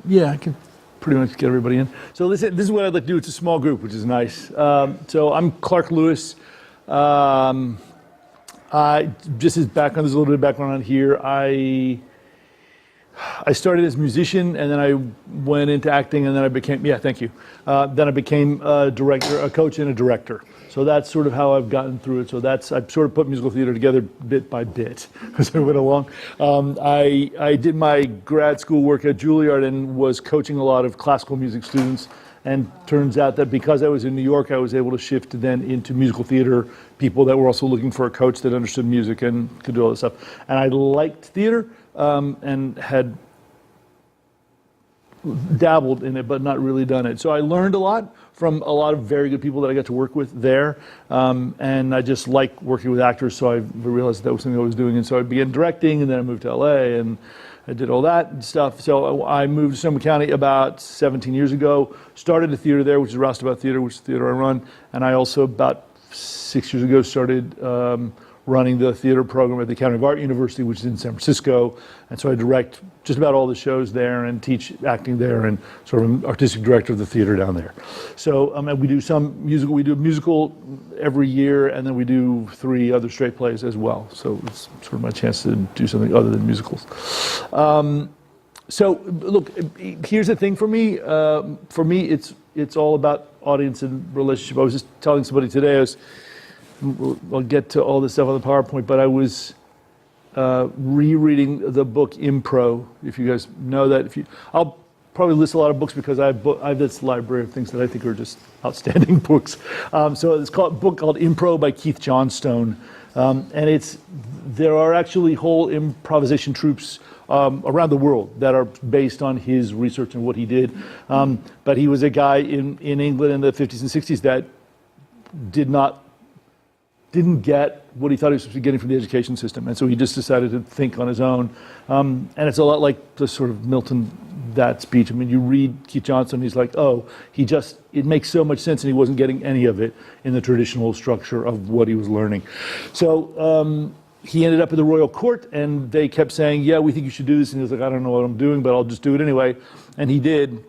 Yeah, I can pretty much get everybody in. So this is what I'd like to do. It's a small group, which is nice. So I'm Clark Lewis. Just his background, there's a little bit of background on here. I started as a musician, and then I went into acting, and then I became, thank you. Then I became a director, a coach and a director. So that's sort of how I've gotten through it. So I've sort of put musical theater together bit by bit as I went along. I did my grad school work at Juilliard and was coaching a lot of classical music students. And turns out that because I was in New York, I was able to shift then into musical theater people that were also looking for a coach that understood music and could do all this stuff. And I liked theater and had dabbled in it, but not really done it. So I learned a lot from a lot of very good people that I got to work with there. And I just like working with actors, so I realized that was something I was doing. And so I began directing, and then I moved to LA, and I did all that stuff. So I moved to Sonoma County about 17 years ago, started a theater there, which is Roustabout Theater, which is the theater I run. And I also, about 6 years ago, started running the theater program at the Academy of Art University, which is in San Francisco. And so I direct just about all the shows there and teach acting there, and sort of an artistic director of the theater down there. So and we do some musical, we do a musical every year, and then we do 3 other straight plays as well. So it's sort of my chance to do something other than musicals. So look, here's the thing for me. It's all about audience and relationship. I was just telling somebody today, I'll get to all this stuff on the PowerPoint, but I was rereading the book Impro. If you guys know that, I'll probably list a lot of books because I have this library of things that I think are just outstanding books. So it's a book called Impro by Keith Johnstone, and there are actually whole improvisation troupes around the world that are based on his research and what he did. But he was a guy in England in the 50s and 60s that didn't get what he thought he was supposed to be getting from the education system. And so he just decided to think on his own. And it's a lot like the sort of Milton, that speech. I mean, you read Keith Johnstone, he's like, it makes so much sense, and he wasn't getting any of it in the traditional structure of what he was learning. So he ended up at the royal court, and they kept saying, yeah, we think you should do this. And he was like, I don't know what I'm doing, but I'll just do it anyway. And he did.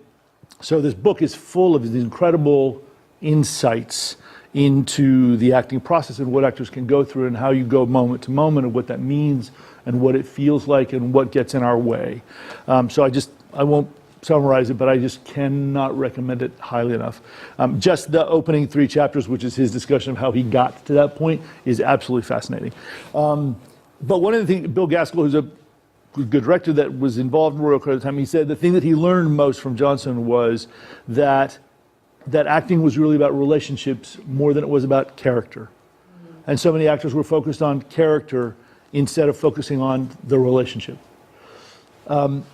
So this book is full of these incredible insights into the acting process and what actors can go through and how you go moment to moment and what that means and what it feels like and what gets in our way. So I won't summarize it, but I just cannot recommend it highly enough. Just the opening 3 chapters, which is his discussion of how he got to that point, is absolutely fascinating. But one of the things, Bill Gaskell, who's a good director that was involved in Royal Court at the time, he said the thing that he learned most from Johnson was that acting was really about relationships more than it was about character. And so many actors were focused on character instead of focusing on the relationship. And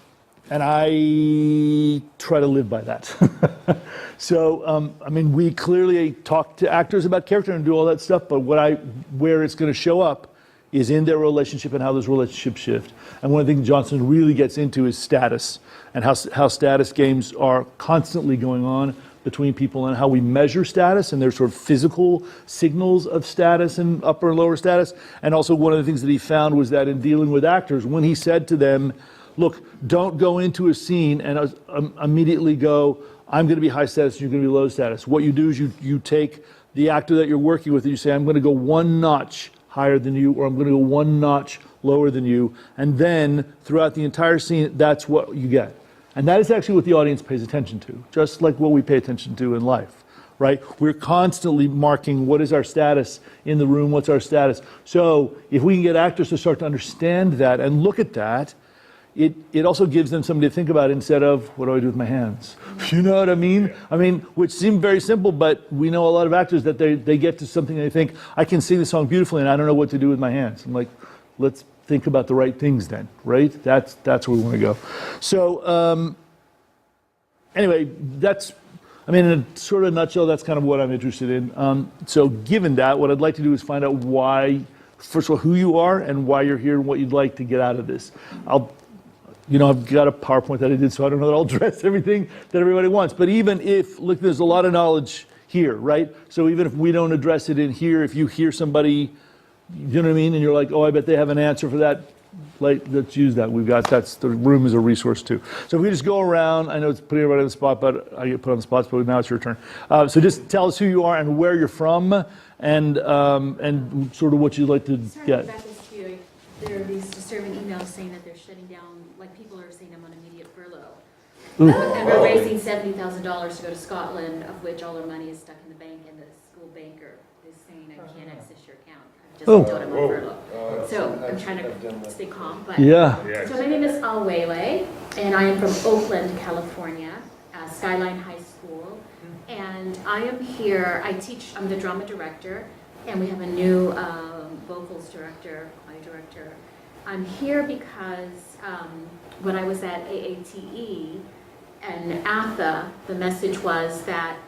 I try to live by that. So, we clearly talk to actors about character and do all that stuff, but where it's going to show up is in their relationship and how those relationships shift. And one of the things Johnson really gets into is status, and how status games are constantly going on between people, and how we measure status, and there's sort of physical signals of status and upper and lower status. And also one of the things that he found was that in dealing with actors, when he said to them, look, don't go into a scene and immediately go, I'm going to be high status, you're going to be low status. What you do is you take the actor that you're working with and you say, I'm going to go 1 notch higher than you, or I'm going to go 1 notch lower than you. And then throughout the entire scene, that's what you get. And that is actually what the audience pays attention to, just like what we pay attention to in life, right? We're constantly marking what is our status in the room, what's our status. So if we can get actors to start to understand that and look at that, it also gives them something to think about instead of, what do I do with my hands? You know what I mean? Which seemed very simple, but we know a lot of actors that they get to something and they think, I can sing the song beautifully and I don't know what to do with my hands. I'm like, let's think about the right things then, right? That's where we want to go. So anyway, in a sort of nutshell, that's kind of what I'm interested in. So given that, what I'd like to do is find out why, first of all, who you are and why you're here and what you'd like to get out of this. I've got a PowerPoint that I did, so I don't know that I'll address everything that everybody wants. But even if, look, there's a lot of knowledge here, right? So even if we don't address it in here, if you hear somebody, you know what I mean, and you're like, oh, I bet they have an answer for that, let's use that. The room is a resource too. So if we just go around, I know it's putting everybody on the spot, but I get put on the spot, but now it's your turn. So just tell us who you are and where you're from, and sort of what you'd like to get. There are these disturbing emails saying that they're shutting down, like people are saying I'm on immediate furlough. Ooh. And we're raising $70,000 to go to Scotland, of which all our money is stuck in the bank, and the school banker is saying I can't access your account. I just told him I'm on furlough. So I'm trying to stay calm. But Yeah. So my name is Alwele, and I am from Oakland, California, Skyline High School. And I am here, I'm the drama director, and we have a new vocals director, choir director. I'm here because when I was at AATE and ATHA, the message was that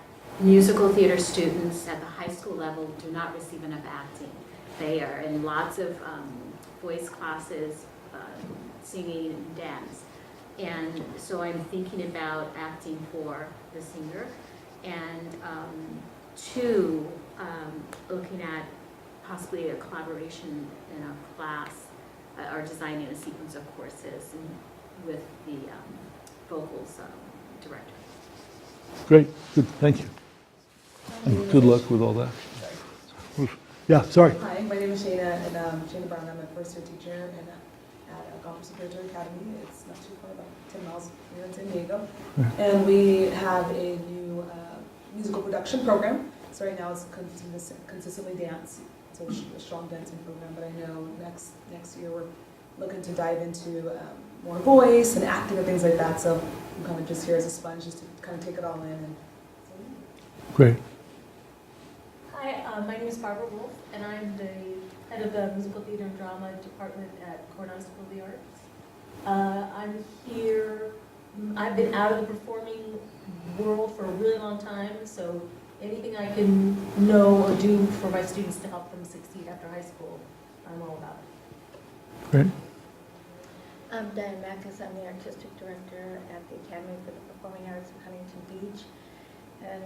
musical theater students at the high school level do not receive enough acting. They are in lots of voice classes, singing and dance. And so I'm thinking about acting for the singer. And two, looking at possibly a collaboration in a class, or designing a sequence of courses with the vocals director. Great, good, thank you. And good luck with all that. Yeah, sorry. Hi, my name is Shana, and Shana Brown. I'm a first-year teacher at Golf Superior Academy. It's not too far, about 10 miles here in San Diego. And we have a new musical production program. So right now it's consistently dance. It's a strong dancing program, but I know next year we're looking to dive into more voice and acting and things like that. So I'm kind of just here as a sponge, just to kind of take it all in. And Great. Hi, my name is Barbara Wolf, and I'm the head of the Musical Theater and Drama Department at Cornell School of the Arts. I'm here, I've been out of the performing world for a really long time, so anything I can know or do for my students to help them succeed after high school, I'm all about it. Great. I'm Diane Mackes. I'm the artistic director at the Academy for the Performing Arts in Huntington Beach. And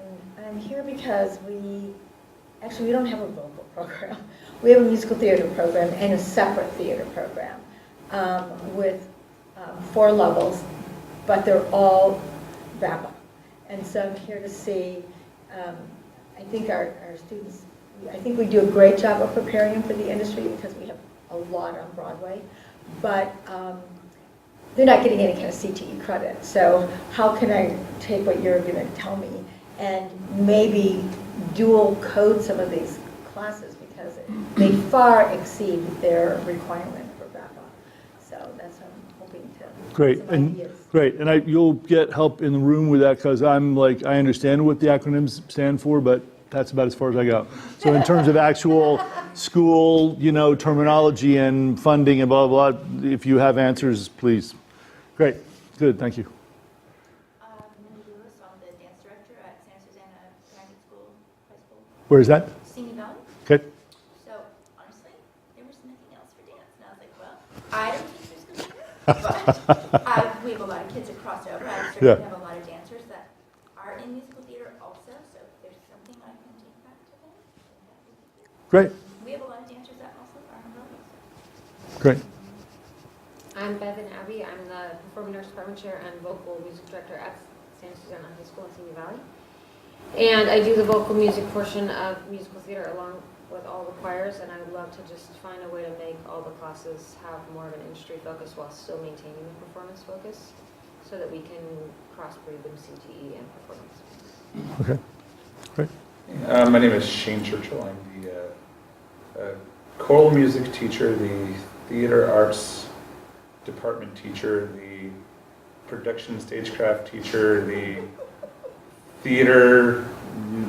I'm here because we don't have a vocal program. We have a musical theater program and a separate theater program with 4 levels, but they're all VAPA. And so I'm here to see, I think our students, I think we do a great job of preparing them for the industry because we have a lot on Broadway, but they're not getting any kind of CTE credit. So how can I take what you're going to tell me and maybe dual code some of these classes because they far exceed their requirement for VAPA. So that's what I'm hoping to. Great, and you'll get help in the room with that because I understand what the acronyms stand for, but that's about as far as I go. So in terms of actual school, terminology and funding and blah, blah, blah, if you have answers, please. Great, good, thank you. Where is that? Singing Valley. Okay. So honestly, there was nothing else for dance, and I was like, well, I don't teach musical theater, but we have a lot of kids that cross over. I certainly have a lot of dancers that are in musical theater also. So if there's something I can take back to them, Great. we have a lot of dancers that also are in Broadway. Great. I'm Bevan Abbey. I'm the Performing Arts Department Chair and Vocal Music Director at Santa Susana High School in Simi Valley. And I do the vocal music portion of musical theater along with all the choirs, and I would love to just find a way to make all the classes have more of an industry focus while still maintaining the performance focus so that we can crossbreed them CTE and performance. Okay. Great. My name is Shane Churchill. I'm the choral music teacher, the theater arts department teacher, the production stagecraft teacher, the theater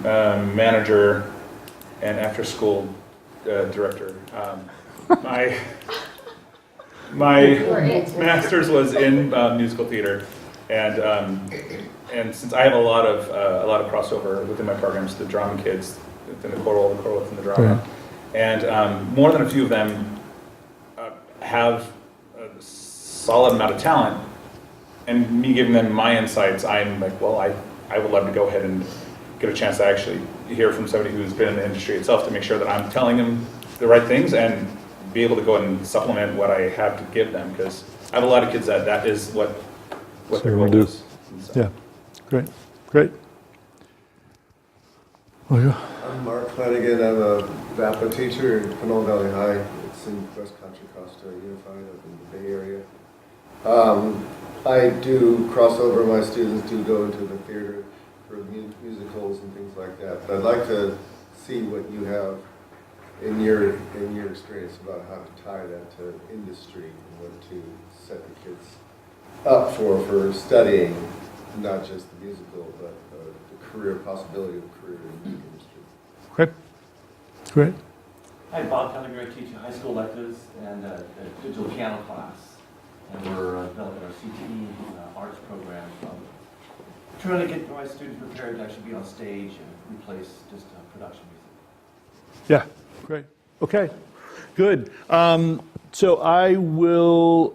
manager, and after-school director. My master's was in musical theater, and since I have a lot of crossover within my programs, the drama kids within the choral within the drama, and more than a few of them have a solid amount of talent, and me giving them my insights, I'm like, well, I would love to go ahead and get a chance to actually hear from somebody who's been in the industry itself to make sure that I'm telling them the right things and be able to go and supplement what I have to give them, because I have a lot of kids that is what their we'll goal do. is. And so- Yeah, great, great. Oh, yeah. I'm Mark Flanagan. I'm a VAPA teacher in Pinole Valley High. It's in West Contra Costa Unified up in the Bay Area. I do crossover. My students do go into the theater for musicals and things like that. But I'd like to see what you have in your experience about how to tie that to industry and what to set the kids up for studying, not just the musical, but the career possibility of career in the industry. Great, great. Hi, Bob Pellinger. I teach high school electives and a digital piano class. And we're developing our CTE arts program. Trying to get my students prepared to actually be on stage and replace just production music. Yeah, great. Okay, good. So I will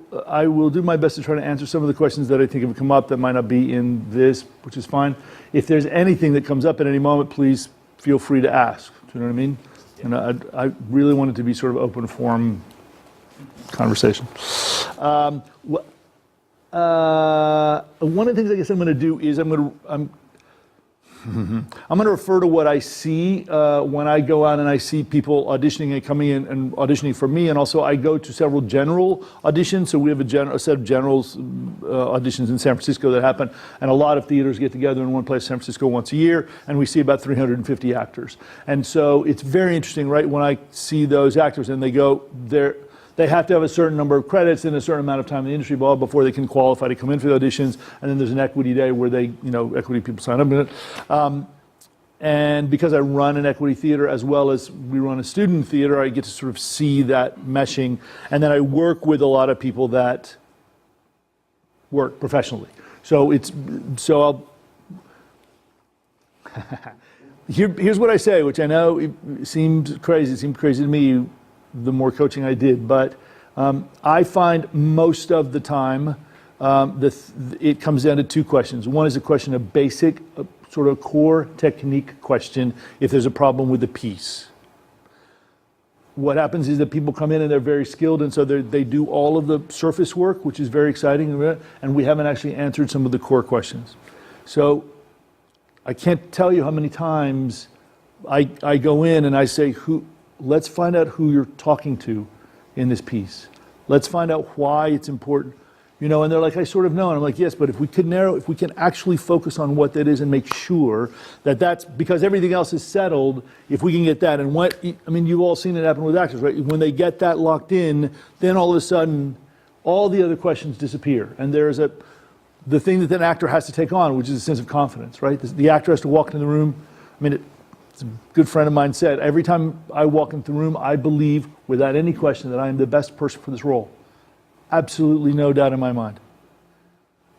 do my best to try to answer some of the questions that I think have come up that might not be in this, which is fine. If there's anything that comes up at any moment, please feel free to ask. Do you know what I mean? And I really want it to be sort of open forum conversation. One of the things I guess I'm going to do is I'm going to refer to what I see when I go out and I see people auditioning and coming in and auditioning for me, and also I go to several general auditions. So we have a set of generals auditions in San Francisco that happen, and a lot of theaters get together in one place, San Francisco, once a year, and we see about 350 actors. And so it's very interesting, right? When I see those actors and they have to have a certain number of credits and a certain amount of time in the industry before they can qualify to come in for the auditions. And then there's an equity day where equity people sign up in it. And because I run an equity theater as well as we run a student theater, I get to sort of see that meshing. And then I work with a lot of people that work professionally. Here's what I say, which I know it seemed crazy to me the more coaching I did, but I find most of the time it comes down to two questions. One is a question of basic, sort of core technique question if there's a problem with the piece. What happens is that people come in and they're very skilled, and so they do all of the surface work, which is very exciting, and we haven't actually answered some of the core questions. So I can't tell you how many times I go in and I say, let's find out who you're talking to in this piece. Let's find out why it's important. And they're like, I sort of know. And I'm like, yes, but if we can actually focus on what that is and make sure that that's, because everything else is settled, if we can get that. And you've all seen it happen with actors, right? When they get that locked in, then all of a sudden, all the other questions disappear. And there's the thing that an actor has to take on, which is a sense of confidence, right? The actor has to walk in the room. A good friend of mine said, every time I walk into the room, I believe without any question that I am the best person for this role. Absolutely no doubt in my mind.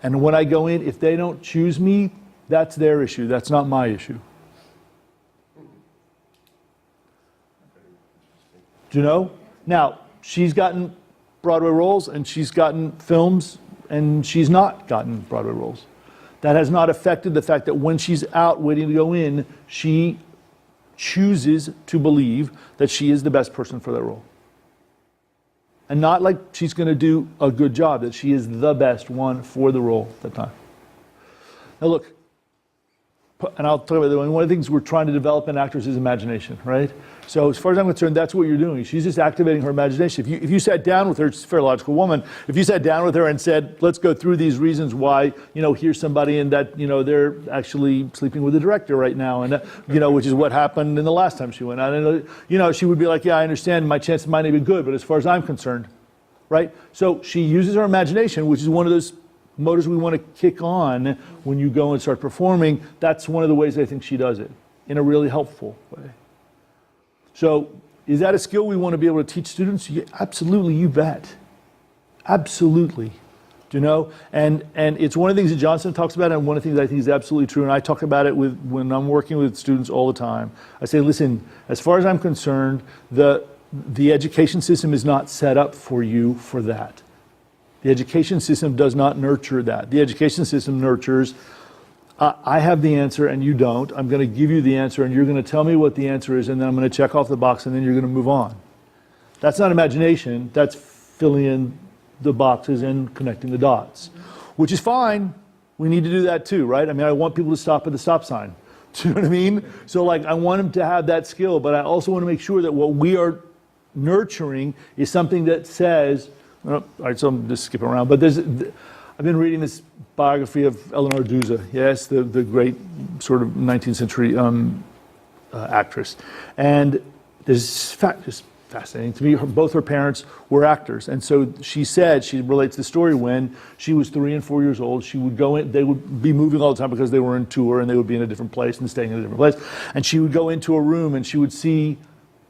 And when I go in, if they don't choose me, that's their issue. That's not my issue. Do you know? Now, she's gotten Broadway roles and she's gotten films and she's not gotten Broadway roles. That has not affected the fact that when she's out waiting to go in, she chooses to believe that she is the best person for that role. And not like she's going to do a good job, that she is the best one for the role at that time. Now look, and I'll talk about that. One of the things we're trying to develop in actors is imagination, right? So as far as I'm concerned, that's what you're doing. She's just activating her imagination. If you sat down with her, she's a very logical woman, if you sat down with her and said, let's go through these reasons why, here's somebody and that, they're actually sleeping with the director right now, and which is what happened in the last time she went out. And, she would be like, yeah, I understand, my chances might not be good, but as far as I'm concerned, right? So she uses her imagination, which is one of those motors we want to kick on when you go and start performing. That's one of the ways I think she does it, in a really helpful way. So is that a skill we want to be able to teach students? Yeah, absolutely, you bet. Absolutely. Do you know? And it's one of the things that Johnson talks about, and one of the things I think is absolutely true, and I talk about it when I'm working with students all the time. I say, listen, as far as I'm concerned, the education system is not set up for you for that. The education system does not nurture that. The education system nurtures, I have the answer and you don't. I'm going to give you the answer and you're going to tell me what the answer is, and then I'm going to check off the box and then you're going to move on. That's not imagination, that's filling in the boxes and connecting the dots, which is fine. We need to do that too, right? I mean, I want people to stop at the stop sign. Do you know what I mean? So like, I want them to have that skill, but I also want to make sure that what we are nurturing is something that says, all right, so I'm just skipping around, but I've been reading this biography of Eleanor Duse, yes, the great sort of 19th century actress. And this fact just fascinating to me. Both her parents were actors. And so she said, she relates the story, when she was 3 and 4 years old, she would go in, they would be moving all the time because they were in tour and they would be in a different place and staying in a different place. And she would go into a room and she would see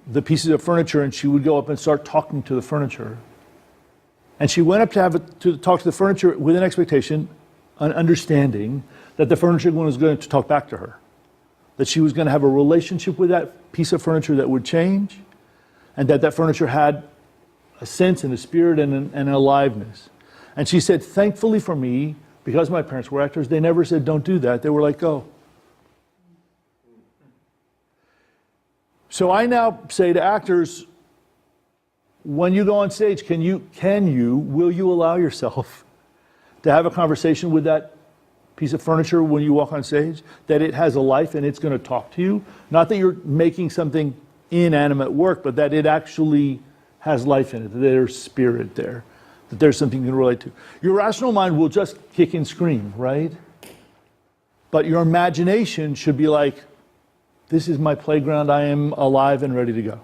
the pieces of furniture and she would go up and start talking to the furniture. And she went up to talk to the furniture with an expectation, an understanding that the furniture was going to talk back to her. That she was going to have a relationship with that piece of furniture that would change, and that furniture had a sense and a spirit and an aliveness. And she said, thankfully for me, because my parents were actors, they never said, don't do that. They were like, go. So I now say to actors, when you go on stage, will you allow yourself to have a conversation with that piece of furniture when you walk on stage? That it has a life and it's going to talk to you? Not that you're making something inanimate work, but that it actually has life in it, that there's spirit there, that there's something you can relate to. Your rational mind will just kick and scream, right? But your imagination should be like, this is my playground, I am alive and ready to go.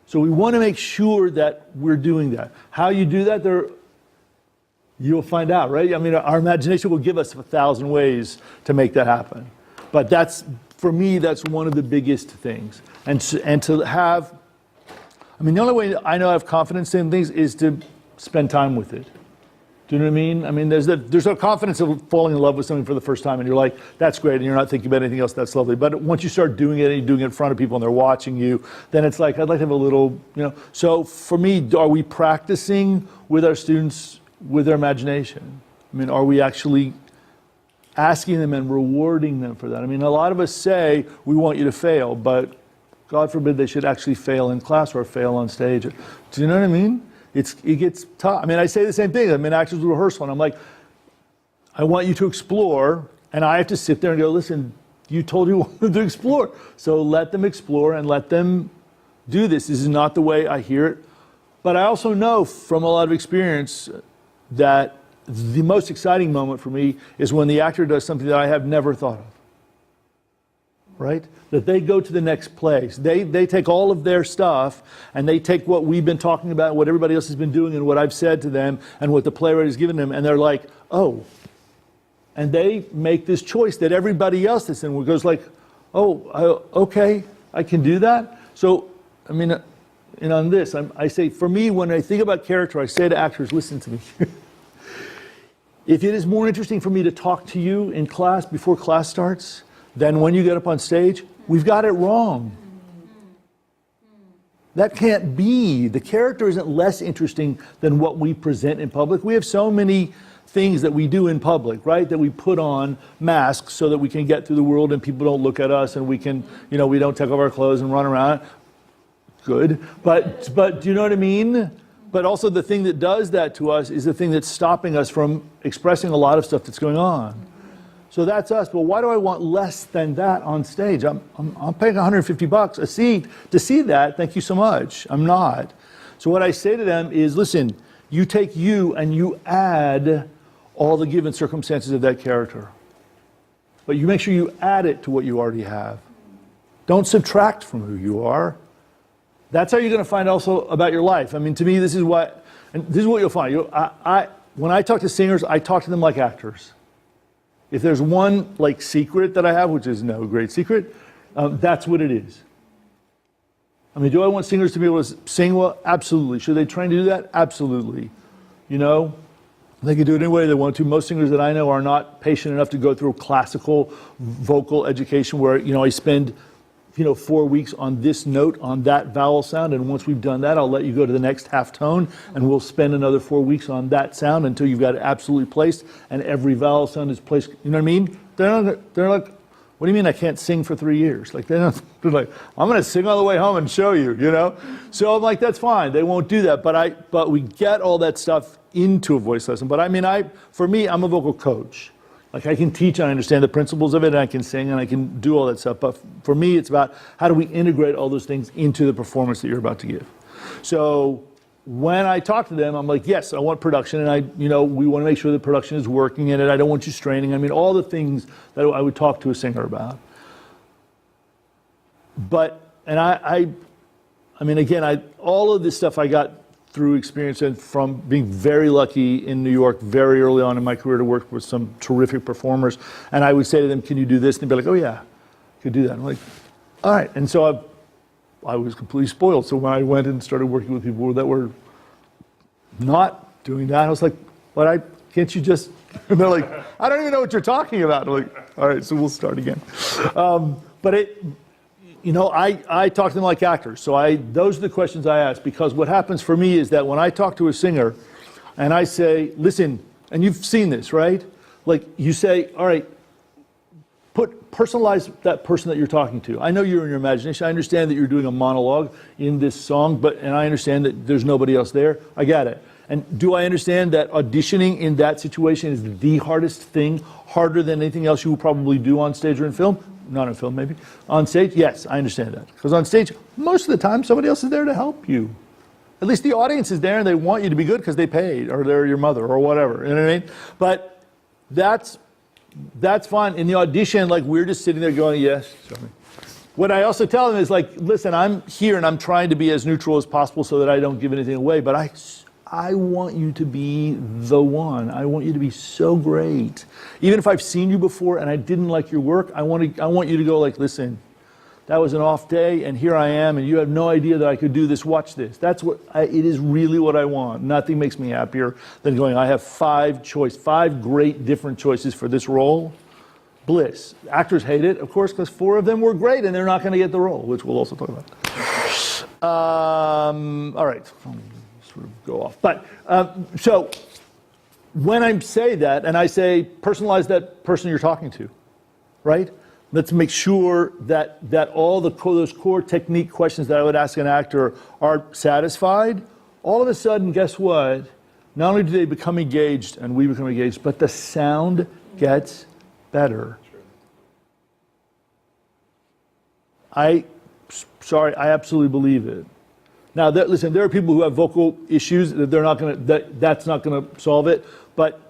So we want to make sure that we're doing that. How you do that, you'll find out, right? I mean, our imagination will give us 1,000 ways to make that happen. But for me, that's one of the biggest things. And to have, I mean, the only way I know I have confidence in things is to spend time with it. Do you know what I mean? I mean, there's no confidence of falling in love with something for the first time and you're like, that's great, and you're not thinking about anything else, that's lovely. But once you start doing it and you're doing it in front of people and they're watching you, then it's like, I'd like to have a little, So for me, are we practicing with our students with their imagination? I mean, are we actually asking them and rewarding them for that? I mean, a lot of us say, we want you to fail, but God forbid they should actually fail in class or fail on stage. Do you know what I mean? It gets tough. I mean, I say the same thing. I'm in actors rehearsal, and I'm like, I want you to explore, and I have to sit there and go, listen, you told you wanted to explore. So let them explore and let them do this. This is not the way I hear it. But I also know from a lot of experience that the most exciting moment for me is when the actor does something that I have never thought of. Right? That they go to the next place. They take all of their stuff and they take what we've been talking about, what everybody else has been doing and what I've said to them and what the playwright has given them, and they're like, oh. And they make this choice that everybody else that's in goes like, oh, okay, I can do that? So, I mean, and on this, I say, for me, when I think about character, I say to actors, listen to me. If it is more interesting for me to talk to you in class before class starts, then when you get up on stage, we've got it wrong. That can't be. The character isn't less interesting than what we present in public. We have so many things that we do in public, right? That we put on masks so that we can get through the world and people don't look at us and we can, we don't take off our clothes and run around. Good. But do you know what I mean? But also the thing that does that to us is the thing that's stopping us from expressing a lot of stuff that's going on. So that's us, but why do I want less than that on stage? I'm paying $150 a seat to see that, thank you so much. I'm not. So what I say to them is, listen, you take you and you add all the given circumstances of that character. But you make sure you add it to what you already have. Don't subtract from who you are. That's how you're going to find also about your life. I mean, to me, this is what you'll find. When I talk to singers, I talk to them like actors. If there's one secret that I have, which is no great secret, that's what it is. I mean, do I want singers to be able to sing well? Absolutely. Should they train to do that? Absolutely. They can do it any way they want to. Most singers that I know are not patient enough to go through classical vocal education where, I spend 4 weeks on this note, on that vowel sound, and once we've done that, I'll let you go to the next half tone, and we'll spend another 4 weeks on that sound until you've got it absolutely placed, and every vowel sound is placed. You know what I mean? They're like, What do you mean I can't sing for 3 years? Like, they're like, I'm going to sing all the way home and show you, you know? So I'm like, that's fine. They won't do that. But we get all that stuff into a voice lesson. But I mean, for me, I'm a vocal coach. Like, I can teach and I understand the principles of it, and I can sing and I can do all that stuff. But for me, it's about how do we integrate all those things into the performance that you're about to give. So when I talk to them, I'm like, yes, I want production, and we want to make sure the production is working in it. I don't want you straining. I mean, all the things that I would talk to a singer about. I mean, again, all of this stuff I got through experience and from being very lucky in New York very early on in my career to work with some terrific performers. And I would say to them, can you do this? And they'd be like, oh yeah, I could do that. I'm like, all right. And so I was completely spoiled. So when I went and started working with people that were not doing that, I was like, can't you just, and they're like, I don't even know what you're talking about. I'm like, all right, so we'll start again. I talk to them like actors. So those are the questions I ask, because what happens for me is that when I talk to a singer and I say, listen, and you've seen this, right? Like, you say, all right, personalize that person that you're talking to. I know you're in your imagination. I understand that you're doing a monologue in this song, and I understand that there's nobody else there. I get it. And do I understand that auditioning in that situation is the hardest thing, harder than anything else you will probably do on stage or in film? Not in film, maybe. On stage, yes, I understand that. Because on stage, most of the time, somebody else is there to help you. At least the audience is there and they want you to be good because they paid, or they're your mother, or whatever. You know what I mean? But that's fine. In the audition, like, we're just sitting there going, yes. Sorry. What I also tell them is, like, listen, I'm here and I'm trying to be as neutral as possible so that I don't give anything away, but I want you to be the one. I want you to be so great. Even if I've seen you before and I didn't like your work, I want you to go like, listen, that was an off day and here I am and you have no idea that I could do this. Watch this. That's it is really what I want. Nothing makes me happier than going, I have 5 great different choices for this role. Bliss. Actors hate it, of course, because 4 of them were great and they're not going to get the role, which we'll also talk about. All right. Go off. But so when I say that, and I say personalize that person you're talking to, right? Let's make sure that all those core technique questions that I would ask an actor are satisfied. All of a sudden, guess what? Not only do they become engaged and we become engaged, but the sound gets better. I absolutely believe it. Now, listen, there are people who have vocal issues that that's not going to solve it, but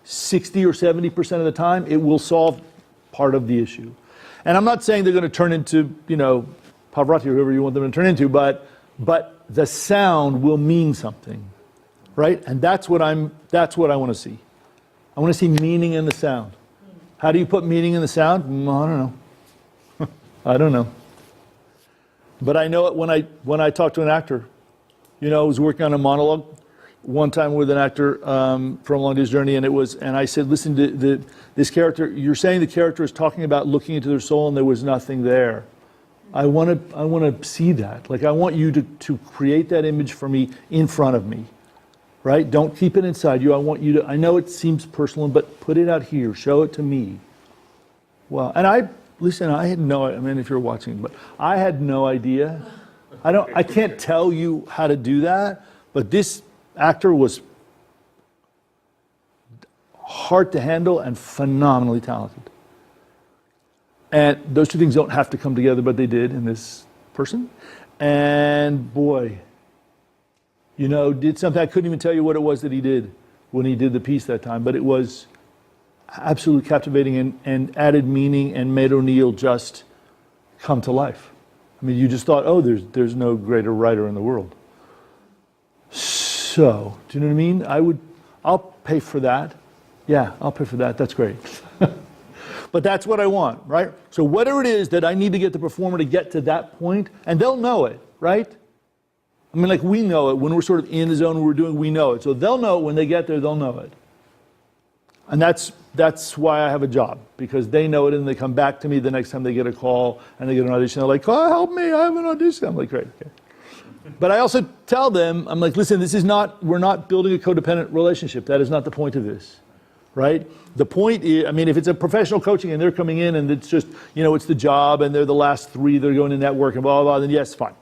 60 or 70% of the time, it will solve part of the issue. And I'm not saying they're going to turn into, Pavarotti or whoever you want them to turn into, but the sound will mean something, right? And that's what I want to see. I want to see meaning in the sound. How do you put meaning in the sound? I don't know. I don't know. But I know it when I talk to an actor. I was working on a monologue one time with an actor from A Long Day's Journey, and I said, listen, this character, you're saying the character is talking about looking into their soul and there was nothing there. I want to see that. Like, I want you to create that image for me in front of me, right? Don't keep it inside you. I want you to, I know it seems personal, but put it out here. Show it to me. Well, and listen, I had if you're watching, but I had no idea. I can't tell you how to do that, but this actor was hard to handle and phenomenally talented. And those 2 things don't have to come together, but they did in this person. And boy, did something, I couldn't even tell you what it was that he did when he did the piece that time, but it was absolutely captivating and added meaning and made O'Neill just come to life. I mean, you just thought, oh, there's no greater writer in the world. So, do you know what I mean? I'll pay for that. Yeah, I'll pay for that. That's great. But that's what I want, right? So whatever it is that I need to get the performer to get to that point, and they'll know it, right? I mean, like, we know it. When we're sort of in the zone we know it. So they'll know it. When they get there, they'll know it. And that's why I have a job, because they know it and they come back to me the next time they get a call and they get an audition. They're like, oh, help me, I have an audition. I'm like, great, okay. But I also tell them, I'm like, listen, we're not building a codependent relationship. That is not the point of this, right? The point is, I mean, if it's a professional coaching and they're coming in and it's just, it's the job and they're the last three, they're going to network and blah, blah, blah, then yes, fine.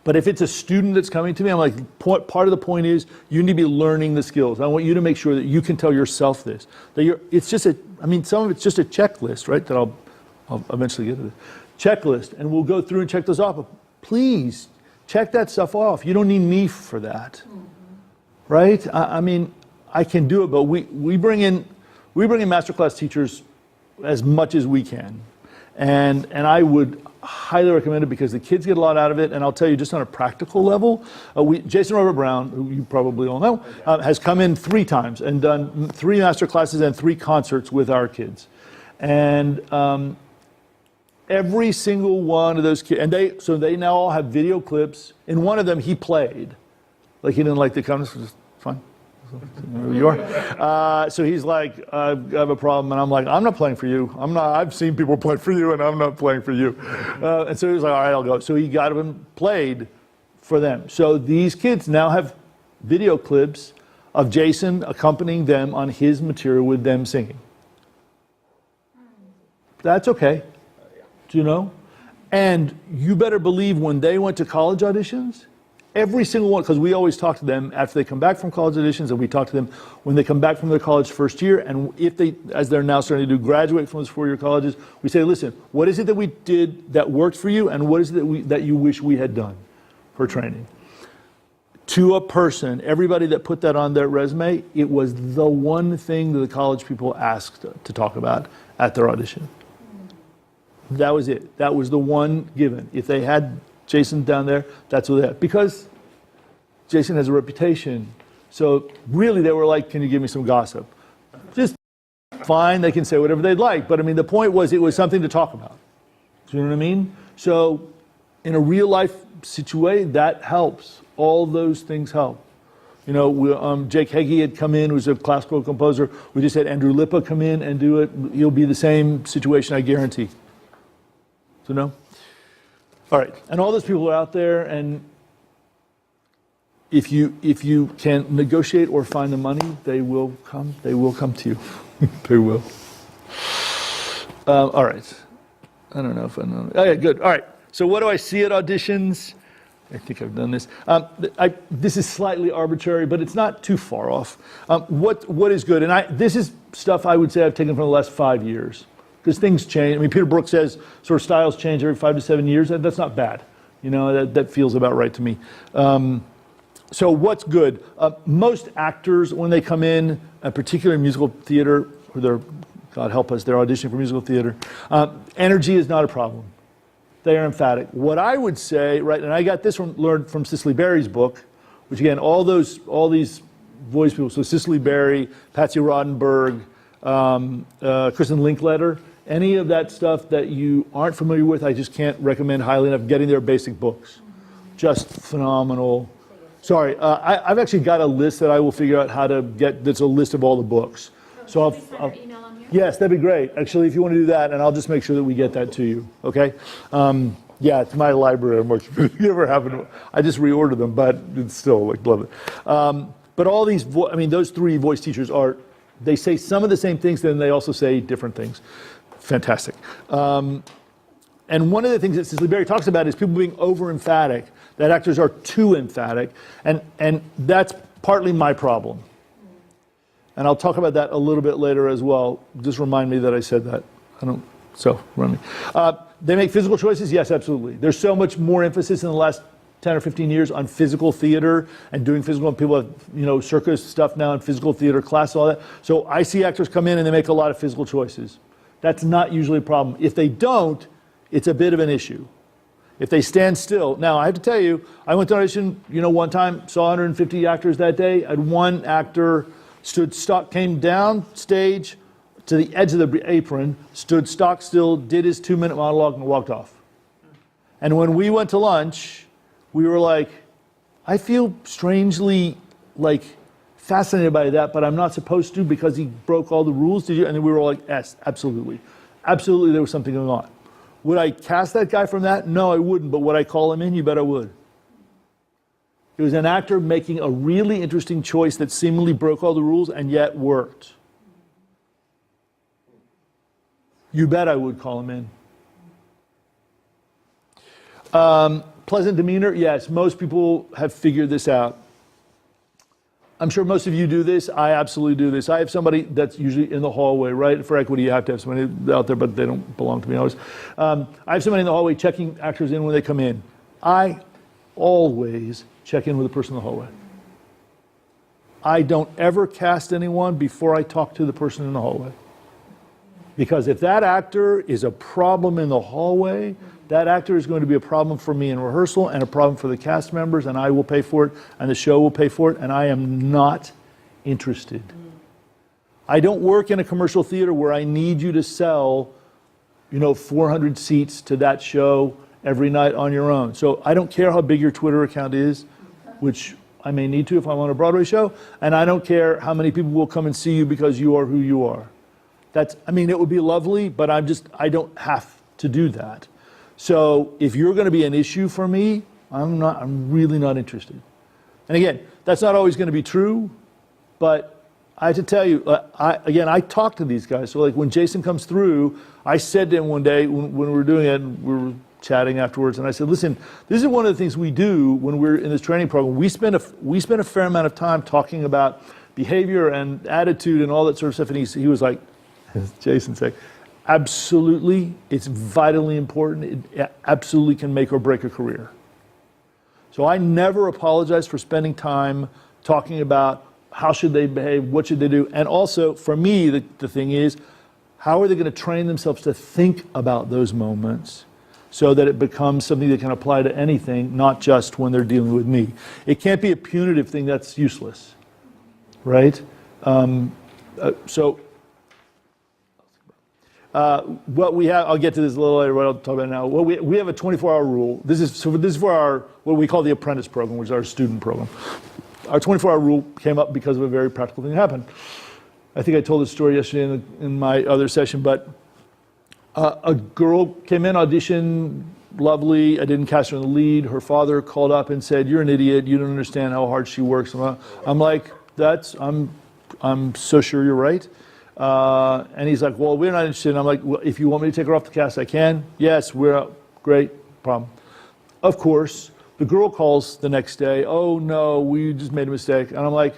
But if it's a student that's coming to me, I'm like, part of the point is you need to be learning the skills. I want you to make sure that you can tell yourself this. It's just some of it's just a checklist, right? That I'll eventually get to this. Checklist, and we'll go through and check those off. But please, check that stuff off. You don't need me for that, right? I mean, I can do it, but we bring in masterclass teachers as much as we can. And I would highly recommend it because the kids get a lot out of it. And I'll tell you, just on a practical level, Jason Robert Brown, who you probably all know, has come in 3 times and done 3 master classes and 3 concerts with our kids. And every single one of those kids, and they now all have video clips. In one of them, he played. Like he didn't like the comments, just fine. You are. So he's like, I have a problem, and I'm like, I'm not playing for you. I've seen people play for you, and I'm not playing for you. And so he was like, all right, I'll go. So he got him played for them. So these kids now have video clips of Jason accompanying them on his material with them singing. That's okay. Do you know? And you better believe when they went to college auditions, every single one, because we always talk to them after they come back from college auditions, and we talk to them when they come back from their college first year, and if they, as they're now starting to graduate from those 4-year colleges, we say, listen, what is it that we did that worked for you, and what is it that you wish we had done for training? To a person, everybody that put that on their resume, it was the one thing that the college people asked to talk about at their audition. That was it. That was the one given. If they had Jason down there, that's what they had. Because Jason has a reputation. So really they were like, can you give me some gossip? Just fine, they can say whatever they'd like. But I mean, the point was it was something to talk about. Do you know what I mean? So in a real life situation, that helps. All those things help. You know, Jake Heggie had come in, who's a classical composer. We just had Andrew Lippa come in and do it. He'll be the same situation, I guarantee. So no? All right, and all those people are out there, and if you can negotiate or find the money, they will come to you. They will. All right. I don't know if I know. Oh, yeah, good. All right. So what do I see at auditions? I think I've done this. This is slightly arbitrary, but it's not too far off. What is good? And this is stuff I would say I've taken from the last 5 years. Because things change. I mean, Peter Brook says sort of styles change every 5 to 7 years. That's not bad. You know, that feels about right to me. So what's good? Most actors, when they come in, particularly musical theater, or they're, God help us, they're auditioning for musical theater, energy is not a problem. They are emphatic. What I would say, right, and I got this learned from Cicely Berry's book, which again, all these voice people, so Cicely Berry, Patsy Rodenberg, Kristen Linkletter, any of that stuff that you aren't familiar with, I just can't recommend highly enough getting their basic books. Just phenomenal. Sorry, I've actually got a list that I will figure out how to get, that's a list of all the books. So I'll Email on here? yes, that'd be great. Actually, if you want to do that, and I'll just make sure that we get that to you, okay? Yeah, it's my library. If you ever happen, I just reordered them, but it's still, like, love it. But all these, those 3 voice teachers they say some of the same things, then they also say different things. Fantastic. And one of the things that Cicely Berry talks about is people being over-emphatic, that actors are too emphatic, and that's partly my problem. And I'll talk about that a little bit later as well. Just remind me that I said that. Remind me. They make physical choices? Yes, absolutely. There's so much more emphasis in the last 10 or 15 years on physical theater and doing physical, and people have, circus stuff now and physical theater class, all that. So I see actors come in and they make a lot of physical choices. That's not usually a problem. If they don't, it's a bit of an issue. If they stand still. Now, I have to tell you, I went to audition, one time, saw 150 actors that day, and one actor came down stage to the edge of the apron, stood stock still, did his 2-minute monologue, and walked off. And when we went to lunch, we were like, I feel strangely, fascinated by that, but I'm not supposed to because he broke all the rules. Did you? And then we were all like, yes, absolutely. Absolutely, there was something going on. Would I cast that guy from that? No, I wouldn't. But would I call him in? You bet I would. It was an actor making a really interesting choice that seemingly broke all the rules and yet worked. You bet I would call him in. Pleasant demeanor, yes, most people have figured this out. I'm sure most of you do this. I absolutely do this. I have somebody that's usually in the hallway, right? For equity, you have to have somebody out there, but they don't belong to me always. I have somebody in the hallway checking actors in when they come in. I always check in with the person in the hallway. I don't ever cast anyone before I talk to the person in the hallway. Because if that actor is a problem in the hallway, that actor is going to be a problem for me in rehearsal and a problem for the cast members, and I will pay for it, and the show will pay for it, and I am not interested. I don't work in a commercial theater where I need you to sell, 400 seats to that show every night on your own. So I don't care how big your Twitter account is, which I may need to if I'm on a Broadway show, and I don't care how many people will come and see you because you are who you are. It would be lovely, but I don't have to do that. So if you're going to be an issue for me, I'm really not interested. And again, that's not always going to be true, but I have to tell you, I talk to these guys. So like when Jason comes through, I said to him one day when we were doing it, and we were chatting afterwards, and I said, listen, this is one of the things we do when we're in this training program. We spend a fair amount of time talking about behavior and attitude and all that sort of stuff, and he was like, as Jason said, absolutely, it's vitally important. It absolutely can make or break a career. So I never apologize for spending time talking about how should they behave, what should they do, and also, for me, the thing is, how are they going to train themselves to think about those moments so that it becomes something they can apply to anything, not just when they're dealing with me. It can't be a punitive thing that's useless, right? What we have, I'll get to this a little later, but I'll talk about it now. Well, we have a 24-hour rule. This is for our, what we call the apprentice program, which is our student program. Our 24-hour rule came up because of a very practical thing that happened. I think I told this story yesterday in my other session, but a girl came in, auditioned, lovely. I didn't cast her in the lead. Her father called up and said, "You're an idiot. You don't understand how hard she works." I'm like, I'm so sure you're right. And he's like, "Well, we're not interested." And I'm like, "Well, if you want me to take her off the cast, I can." "Yes, we're out." "Great, problem." Of course, the girl calls the next day. "Oh no, we just made a mistake." And I'm like,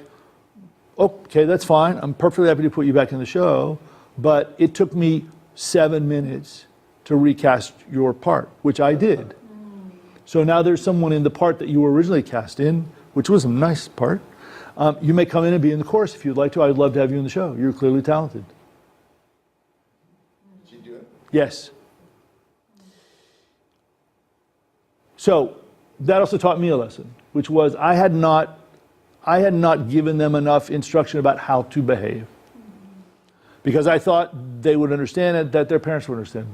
"Okay, that's fine. I'm perfectly happy to put you back in the show, but it took me 7 minutes to recast your part," which I did. So now there's someone in the part that you were originally cast in, which was a nice part. You may come in and be in the chorus if you'd like to. I'd love to have you in the show. You're clearly talented. Did you do it? Yes. So that also taught me a lesson, which was I had not given them enough instruction about how to behave. Because I thought they would understand it, that their parents would understand.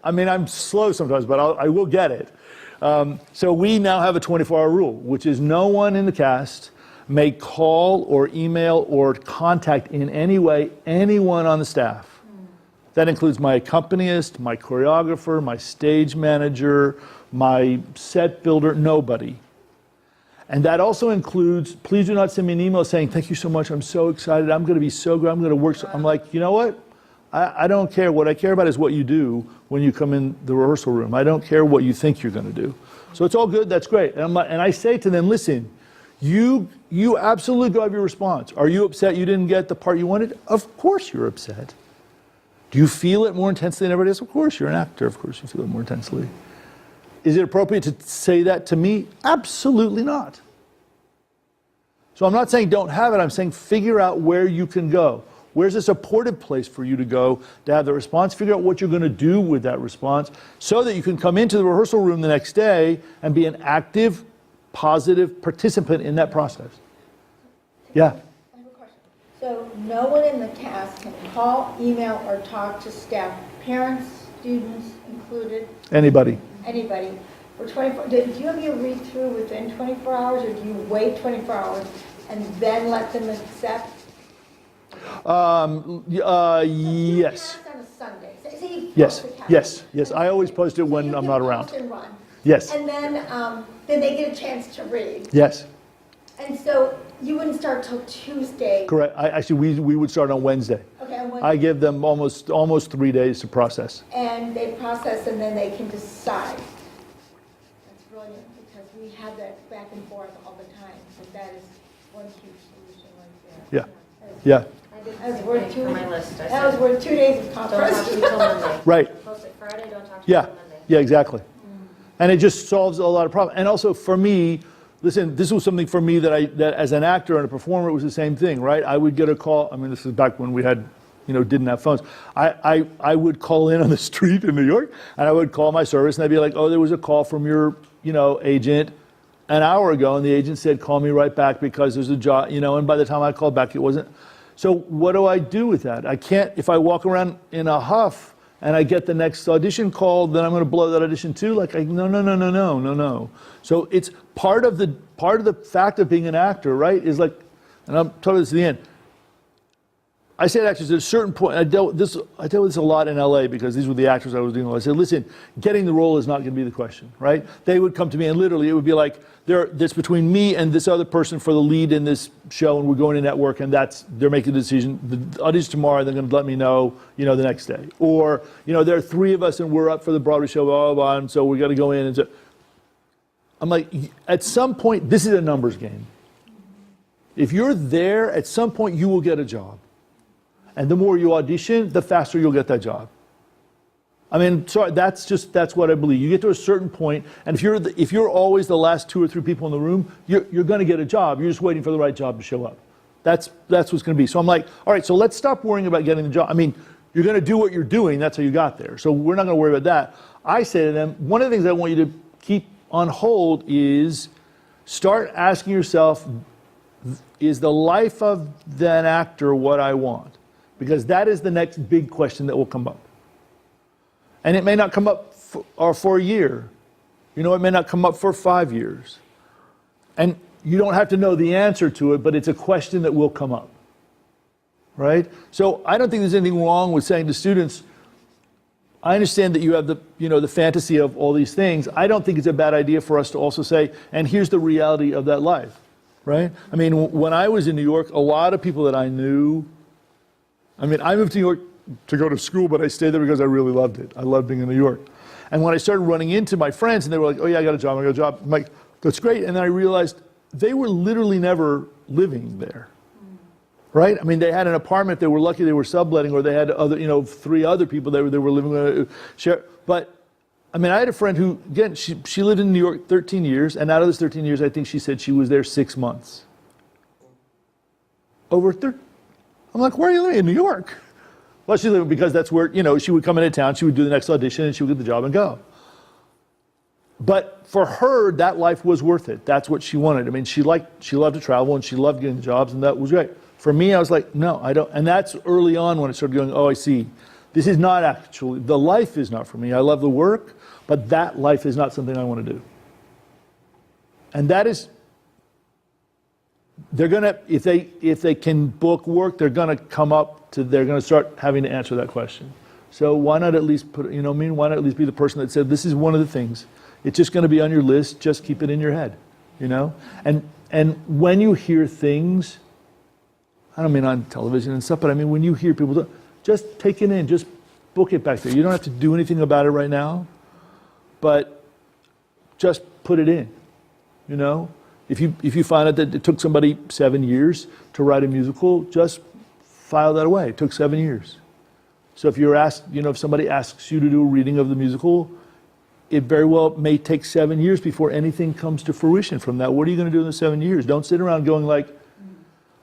I'm slow sometimes, but I will get it. So we now have a 24-hour rule, which is no one in the cast may call or email or contact in any way anyone on the staff. That includes my accompanist, my choreographer, my stage manager, my set builder, nobody. And that also includes, please do not send me an email saying, "Thank you so much, I'm so excited, I'm going to be so good, I'm going to work." I'm like, you know what? I don't care. What I care about is what you do when you come in the rehearsal room. I don't care what you think you're going to do. So it's all good, that's great. And I say to them, listen, you absolutely go have your response. Are you upset you didn't get the part you wanted? Of course you're upset. Do you feel it more intensely than everybody else? Of course, you're an actor. Of course you feel it more intensely. Is it appropriate to say that to me? Absolutely not. So I'm not saying don't have it. I'm saying figure out where you can go. Where's a supportive place for you to go to have the response? Figure out what you're going to do with that response so that you can come into the rehearsal room the next day and be an active, positive participant in that process. Yeah. I have a question. So no one in the cast can call, email, or talk to staff, parents, students included, Anybody. anybody, for 24, do you have your read through within 24 hours, or do you wait 24 hours and then let them accept? Yes. Cast on a Sunday. Say you Yes. post the cast. Yes. Yes. I always post it So when you I'm can not post around. and run. Yes, And then they get a chance to read. yes, And so you wouldn't start till Tuesday. correct. Actually, we would start on Wednesday. Okay, and I give them almost 3 days to process. and they process and then they can decide. That's brilliant, because we have that back and forth all the time, but that is one huge solution right there. Yeah. Yeah, I did That was the worth same two- thing for my list. I That was said, worth 2 days of don't talk to me conference. till Monday. right. Post it Friday, don't talk to me Yeah, till Monday. yeah, exactly. And it just solves a lot of problems. And also for me, listen, this was something for me that as an actor and a performer, it was the same thing, right? I would get a call. I mean, this is back when we had, didn't have phones. I would call in on the street in New York, and I would call my service, and they'd be like, oh, there was a call from your, agent an hour ago, and the agent said, call me right back because there's a job, and by the time I called back, it wasn't. So what do I do with that? I can't, if I walk around in a huff and I get the next audition call, then I'm going to blow that audition too. No. So it's part of the fact of being an actor, right? Is like, and I'm talking this at the end. I say to actors at a certain point. I dealt with this a lot in LA because these were the actors I was dealing with. I said, listen, getting the role is not going to be the question, right? They would come to me and literally it would be like, this between me and this other person for the lead in this show, and we're going to network, and they're making the decision. The audition tomorrow, they're going to let me know, the next day. Or, there are 3 of us and we're up for the Broadway show, blah, blah, blah, and so we got to go in. And so I'm like, at some point, this is a numbers game. If you're there, at some point you will get a job. And the more you audition, the faster you'll get that job. I mean, sorry, that's what I believe. You get to a certain point, and if you're always the last 2 or 3 people in the room, you're going to get a job. You're just waiting for the right job to show up. That's what's going to be. So I'm like, all right, so let's stop worrying about getting the job. I mean, you're going to do what you're doing. That's how you got there. So we're not going to worry about that. I say to them, one of the things I want you to keep on hold is start asking yourself, is the life of an actor what I want? Because that is the next big question that will come up. And it may not come up for a year. It may not come up for 5 years. And you don't have to know the answer to it, but it's a question that will come up. Right? So I don't think there's anything wrong with saying to students, I understand that you have the fantasy of all these things. I don't think it's a bad idea for us to also say, and here's the reality of that life. Right? I mean, when I was in New York, a lot of people that I knew, I moved to New York to go to school, but I stayed there because I really loved it. I loved being in New York. And when I started running into my friends, and they were like, oh yeah, I got a job. I'm like, that's great. And then I realized they were literally never living there. Right? I mean, they had an apartment. They were lucky they were subletting, or they had 3 other people they were living with. Share. But I mean, I had a friend who, again, she lived in New York 13 years, and out of those 13 years, I think she said she was there 6 months. I'm like, where are you living? In New York. Well, she lived because that's where, she would come into town, she would do the next audition, and she would get the job and go. But for her, that life was worth it. That's what she wanted. I mean, she loved to travel, and she loved getting jobs, and that was great. For me, I was like, no, I don't. And that's early on when I started going, oh, I see. This is not actually, the life is not for me. I love the work, but that life is not something I want to do. And that is, they're going to, if they can book work, they're going to start having to answer that question. So why not at least why not at least be the person that said, this is one of the things. It's just going to be on your list, just keep it in your head, And when you hear things, I don't mean on television and stuff, but I mean when you hear people, just take it in, just book it back there. You don't have to do anything about it right now, but just put it in, If you find out that it took somebody 7 years to write a musical, just file that away. It took 7 years. So if you're asked, if somebody asks you to do a reading of the musical, it very well may take 7 years before anything comes to fruition from that. What are you going to do in the 7 years? Don't sit around going like,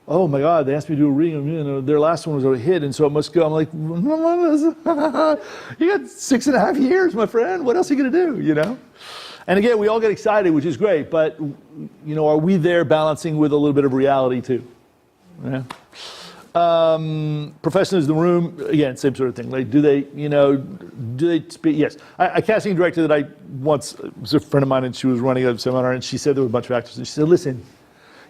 oh my God, they asked me to do a reading, their last one was a hit, and so it must go. I'm like, you got 6.5 years, my friend. What else are you going to do, And again, we all get excited, which is great, but, are we there balancing with a little bit of reality too? Yeah. Professionals in the room, again, same sort of thing. Like, do they speak? Yes. A casting director that I once, was a friend of mine, and she was running a seminar, and she said there were a bunch of actors, and she said, listen,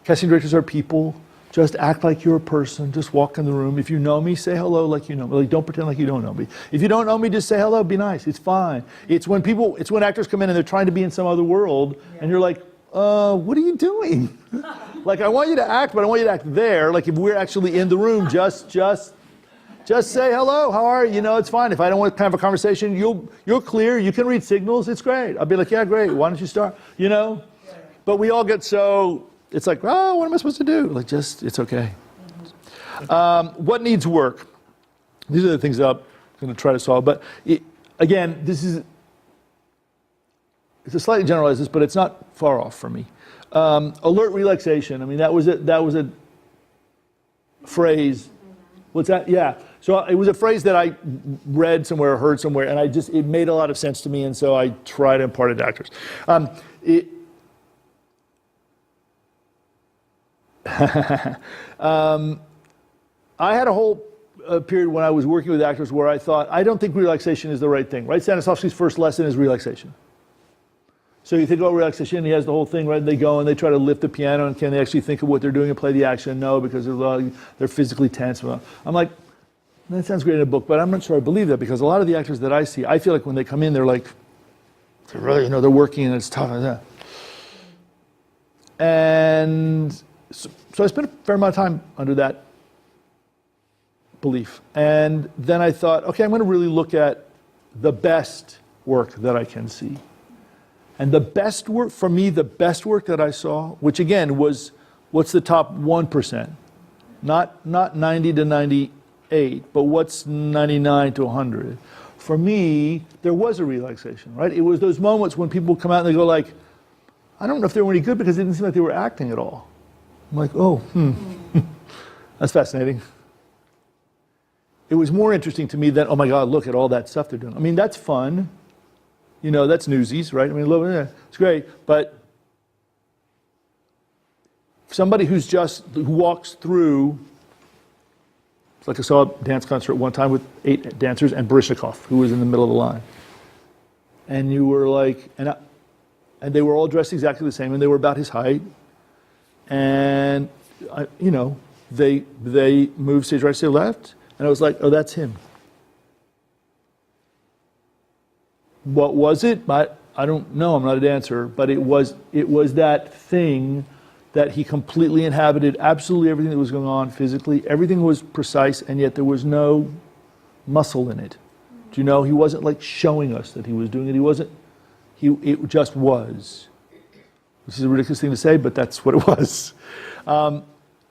casting directors are people. Just act like you're a person. Just walk in the room. If you know me, say hello like you know me. Like, don't pretend like you don't know me. If you don't know me, just say hello. Be nice. It's fine. It's when actors come in and they're trying to be in some other world, and you're like, what are you doing? Like, I want you to act, but I want you to act there. Like, if we're actually in the room, just say hello. How are you? You know, it's fine. If I don't want to have a conversation, you're clear. You can read signals. It's great. I'll be like, yeah, great. Why don't you start? You know. But we all get so. It's like, oh, what am I supposed to do? Like, it's okay. What needs work? These are the things that I'm going to try to solve. But again, it's a slightly generalized list, but it's not far off for me. Alert relaxation. I mean, that was a phrase. What's that? Yeah. So it was a phrase that I read somewhere, heard somewhere, and it made a lot of sense to me, and so I try to impart it to actors. I had a whole period when I was working with actors where I thought, I don't think relaxation is the right thing, right? Stanislavski's first lesson is relaxation. So you think about relaxation, he has the whole thing, right? They go and they try to lift the piano, and can they actually think of what they're doing and play the action? No, because they're physically tense. I'm like, that sounds great in a book, but I'm not sure I believe that, because a lot of the actors that I see, I feel like when they come in, they're really, they're working and it's tough. And so I spent a fair amount of time under that belief. And then I thought, okay, I'm going to really look at the best work that I can see. And the best work, for me, the best work that I saw, which again was, what's the top 1%? Not 90 to 98, but what's 99 to 100? For me, there was a relaxation, right? It was those moments when people come out and they go like, I don't know if they were any good because it didn't seem like they were acting at all. I'm like, oh, that's fascinating. It was more interesting to me than, oh my God, look at all that stuff they're doing. I mean, that's fun. That's Newsies, right? I mean, it's great. But somebody who walks through, it's like I saw a dance concert one time with 8 dancers and Baryshnikov, who was in the middle of the line. And you were like, and they were all dressed exactly the same, and they were about his height. And, they moved stage right, stage left, and I was like, oh, that's him. What was it? I don't know, I'm not a dancer, but it was that thing that he completely inhabited absolutely everything that was going on physically. Everything was precise, and yet there was no muscle in it. Do you know? He wasn't like showing us that he was doing it. It just was. Which is a ridiculous thing to say, but that's what it was. And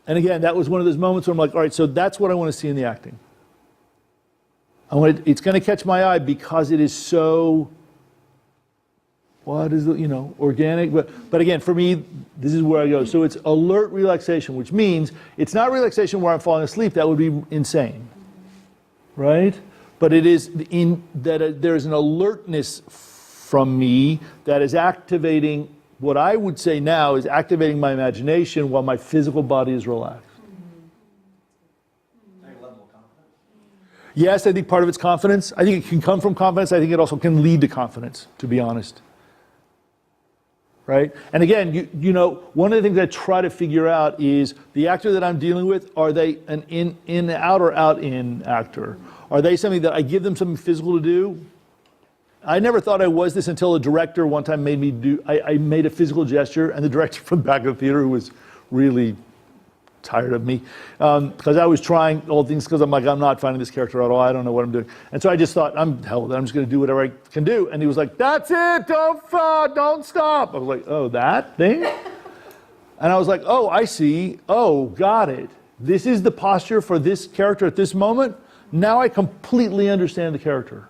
again, that was one of those moments where I'm like, all right, so that's what I want to see in the acting. It's going to catch my eye because it is so, organic. But again, for me, this is where I go. So it's alert relaxation, which means it's not relaxation where I'm falling asleep. That would be insane, right? But it is there's an alertness from me that is activating, what I would say now is activating my imagination while my physical body is relaxed. Yes, I think part of it's confidence. I think it can come from confidence. I think it also can lead to confidence, to be honest. Right? And again, one of the things I try to figure out is the actor that I'm dealing with, are they an in out or out in actor? Are they something that I give them something physical to do? I never thought I was this until a director one time made me do, I made a physical gesture, and the director from the back of the theater, who was really tired of me, because I was trying all things, because I'm like, I'm not finding this character at all, I don't know what I'm doing. And so I just thought, I'm just going to do whatever I can do. And he was like, that's it, don't stop. I was like, oh, that thing? And I was like, oh, I see, oh, got it. This is the posture for this character at this moment. Now I completely understand the character.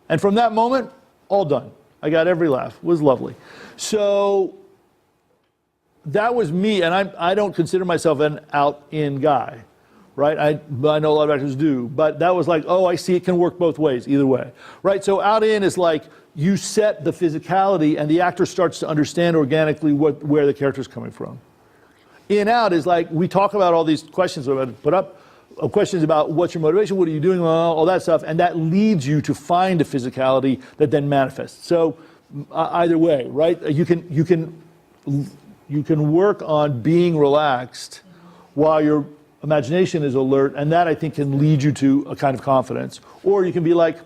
And from that moment, all done. I got every laugh. It was lovely. So that was me, and I don't consider myself an out-in guy, right? I know a lot of actors do, but that was like, oh, I see, it can work both ways, either way, right? So out-in is like you set the physicality, and the actor starts to understand organically where the character's coming from. In-out is like, we talk about all these questions we're about to put up, questions about what's your motivation, what are you doing, all that stuff, and that leads you to find a physicality that then manifests. So either way, right? You can work on being relaxed while your imagination is alert, and that I think can lead you to a kind of confidence. Or you can be like,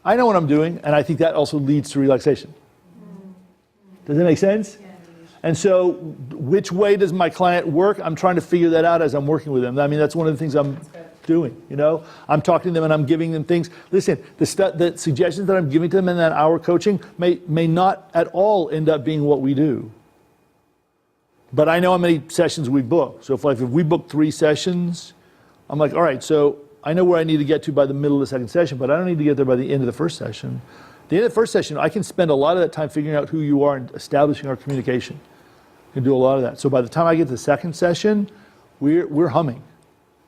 I know what I'm doing, and I think that also leads to relaxation. Does that make sense? And so which way does my client work? I'm trying to figure that out as I'm working with them. I mean, that's one of the things I'm doing, you know? I'm talking to them and I'm giving them things. Listen, the suggestions that I'm giving to them in that hour coaching may not at all end up being what we do. But I know how many sessions we book. So if we book 3 sessions, I'm like, all right, so I know where I need to get to by the middle of the second session, but I don't need to get there by the end of the first session. At the end of the first session, I can spend a lot of that time figuring out who you are and establishing our communication. I can do a lot of that. So by the time I get to the second session, we're humming.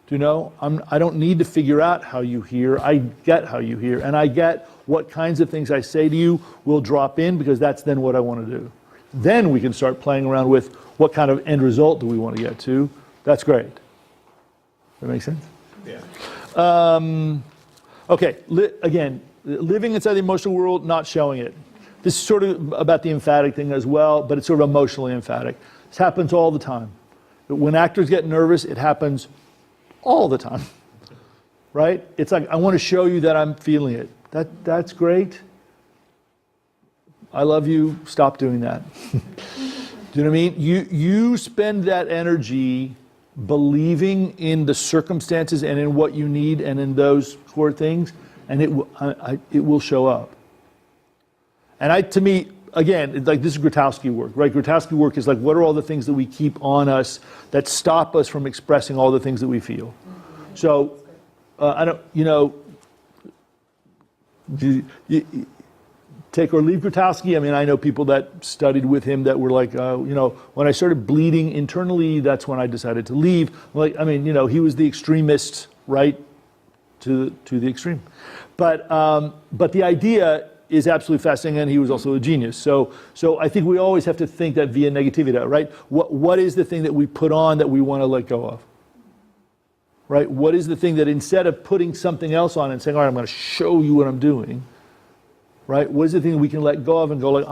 Do you know? I don't need to figure out how you hear. I get how you hear, and I get what kinds of things I say to you will drop in, because that's then what I want to do. Then we can start playing around with what kind of end result do we want to get to. That's great. That make sense? Yeah. Okay, again, living inside the emotional world, not showing it. This is sort of about the emphatic thing as well, but it's sort of emotionally emphatic. This happens all the time. When actors get nervous, it happens all the time, right? It's like, I want to show you that I'm feeling it. That's great. I love you. Stop doing that. Do you know what I mean? You spend that energy believing in the circumstances and in what you need and in those core things, and it will show up. And to me, again, it's like, this is Grotowski work, right? Grotowski work is like, what are all the things that we keep on us that stop us from expressing all the things that we feel? So, I don't, you know, take or leave Grotowski. I mean, I know people that studied with him that were like, you know, when I started bleeding internally, that's when I decided to leave. Like, I mean, you know, he was the extremist, right, to the extreme. But the idea is absolutely fascinating, and he was also a genius. So I think we always have to think that via negativity, right? What is the thing that we put on that we want to let go of? Right? What is the thing that, instead of putting something else on and saying, all right, I'm going to show you what I'm doing, right? What is the thing that we can let go of and go like,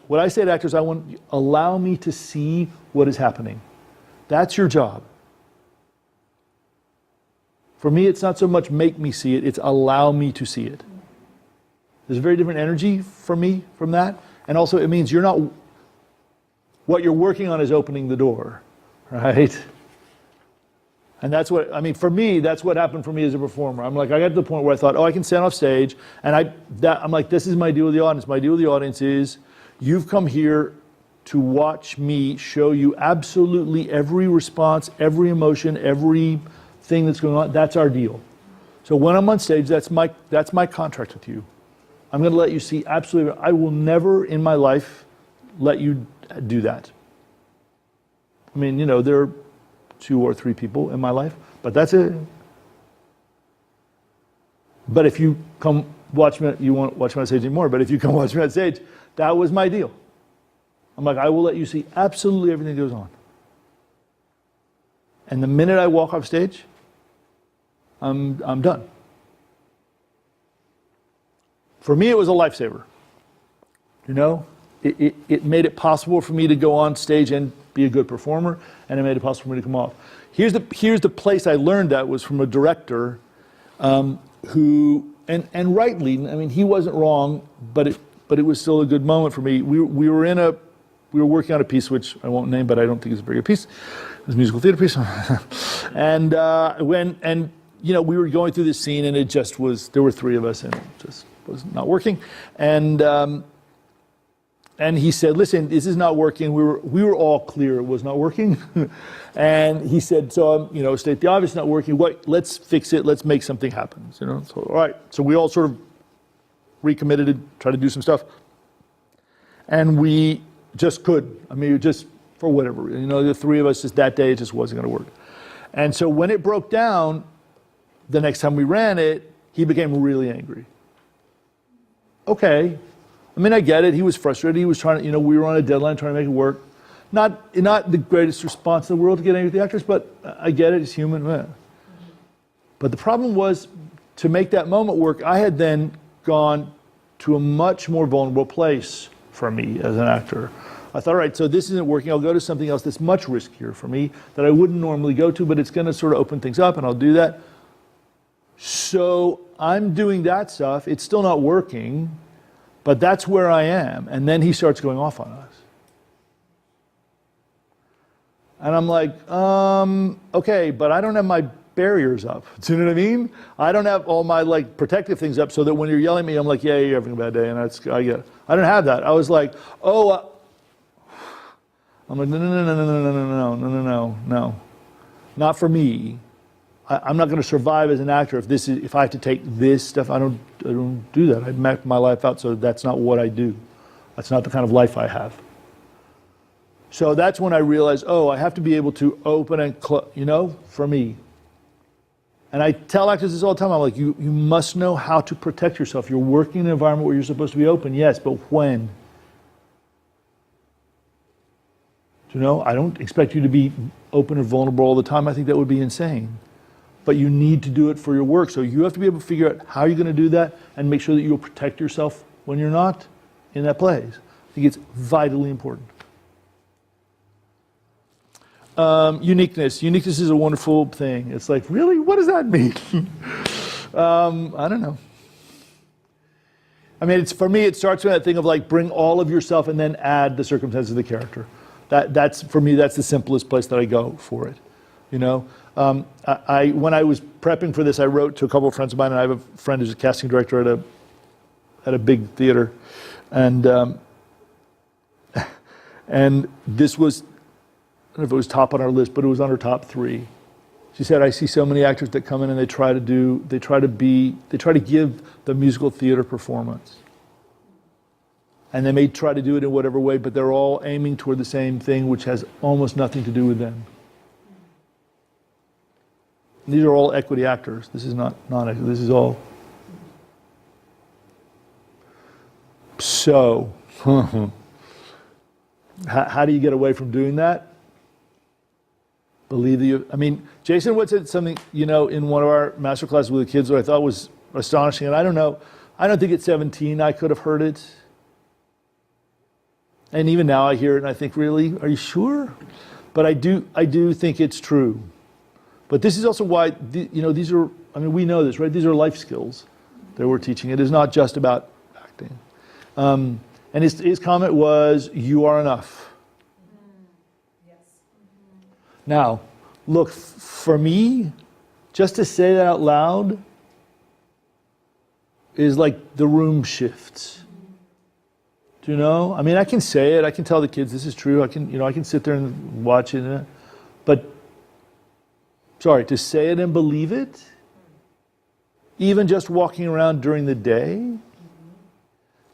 what I say to actors, allow me to see what is happening. That's your job. For me, it's not so much make me see it, it's allow me to see it. There's a very different energy for me from that. And also it means what you're working on is opening the door, right? And that's what, I mean, for me, that's what happened for me as a performer. I'm like, I got to the point where I thought, I can stand off stage, and I'm like, this is my deal with the audience. My deal with the audience is, you've come here to watch me show you absolutely every response, every emotion, everything that's going on. That's our deal. So when I'm on stage, that's my contract with you. I'm going to let you see absolutely. I will never in my life let you do that. I mean, you know, there are 2 or 3 people in my life, but that's it. But if you come watch me, you won't watch me on stage anymore, but if you come watch me on stage, that was my deal. I'm like, I will let you see absolutely everything that goes on. And the minute I walk off stage, I'm done. For me, it was a lifesaver. You know, it made it possible for me to go on stage and be a good performer, and it made it possible for me to come off. Here's the place I learned that was from a director who, and rightly, I mean, he wasn't wrong, but it was still a good moment for me. We were working on a piece which I won't name, but I don't think it's a very good piece. It was a musical theater piece, and you know, we were going through this scene, and it just was. There were 3 of us, and it just was not working, and he said, listen, this is not working. We were all clear it was not working. And he said, so, you know, state the obvious, not working. Let's fix it. Let's make something happen. You know, so, all right. So we all sort of recommitted to try to do some stuff. And we just couldn't. I mean, just for whatever, you know, the 3 of us, just that day, it just wasn't going to work. And so when it broke down, the next time we ran it, he became really angry. Okay. I mean, I get it. He was frustrated. He was trying to, you know, we were on a deadline trying to make it work. Not the greatest response in the world to get angry with the actors, but I get it. It's human. But the problem was, to make that moment work, I had then gone to a much more vulnerable place for me as an actor. I thought, all right, so this isn't working. I'll go to something else that's much riskier for me that I wouldn't normally go to, but it's going to sort of open things up, and I'll do that. So I'm doing that stuff. It's still not working, but that's where I am. And then he starts going off on us. And I'm like, okay, but I don't have my barriers up. Do you know what I mean? I don't have all my like protective things up so that when you're yelling at me, I'm like, yeah, you're having a bad day, and I get it. I don't have that. I was like, oh, I'm like, no, not for me. I'm not going to survive as an actor if I have to take this stuff. I don't do that. I map my life out so that's not what I do. That's not the kind of life I have. So that's when I realized, oh, I have to be able to open and close, for me. And I tell actors this all the time. I'm like, you must know how to protect yourself. You're working in an environment where you're supposed to be open, yes, but when? I don't expect you to be open and vulnerable all the time. I think that would be insane. But you need to do it for your work. So you have to be able to figure out how you're going to do that and make sure that you'll protect yourself when you're not in that place. I think it's vitally important. Uniqueness. Uniqueness is a wonderful thing. It's like, really? What does that mean? I don't know. I mean, for me, it starts with that thing of like, bring all of yourself and then add the circumstances of the character. That's for me, that's the simplest place that I go for it. When I was prepping for this, I wrote to a couple of friends of mine, and I have a friend who's a casting director at a big theater, and this was, I don't know if it was top on our list, but it was on her top 3. She said, I see so many actors that come in and they try to give the musical theater performance. And they may try to do it in whatever way, but they're all aiming toward the same thing, which has almost nothing to do with them. These are all equity actors. This is not non-equity. This is all. So, how do you get away from doing that? Believe that you. I mean, Jason Wood said something, in one of our master classes with the kids that I thought was astonishing. And I don't know. I don't think at 17 I could have heard it. And even now I hear it and I think, really? Are you sure? But I do think it's true. But this is also why, these are, we know this, right? These are life skills that we're teaching. It is not just about acting. And his comment was, you are enough. Yes. Now, look, for me, just to say that out loud is like the room shifts. Do you know? I mean, I can say it. I can tell the kids this is true. I can sit there and watch it. But, to say it and believe it, even just walking around during the day,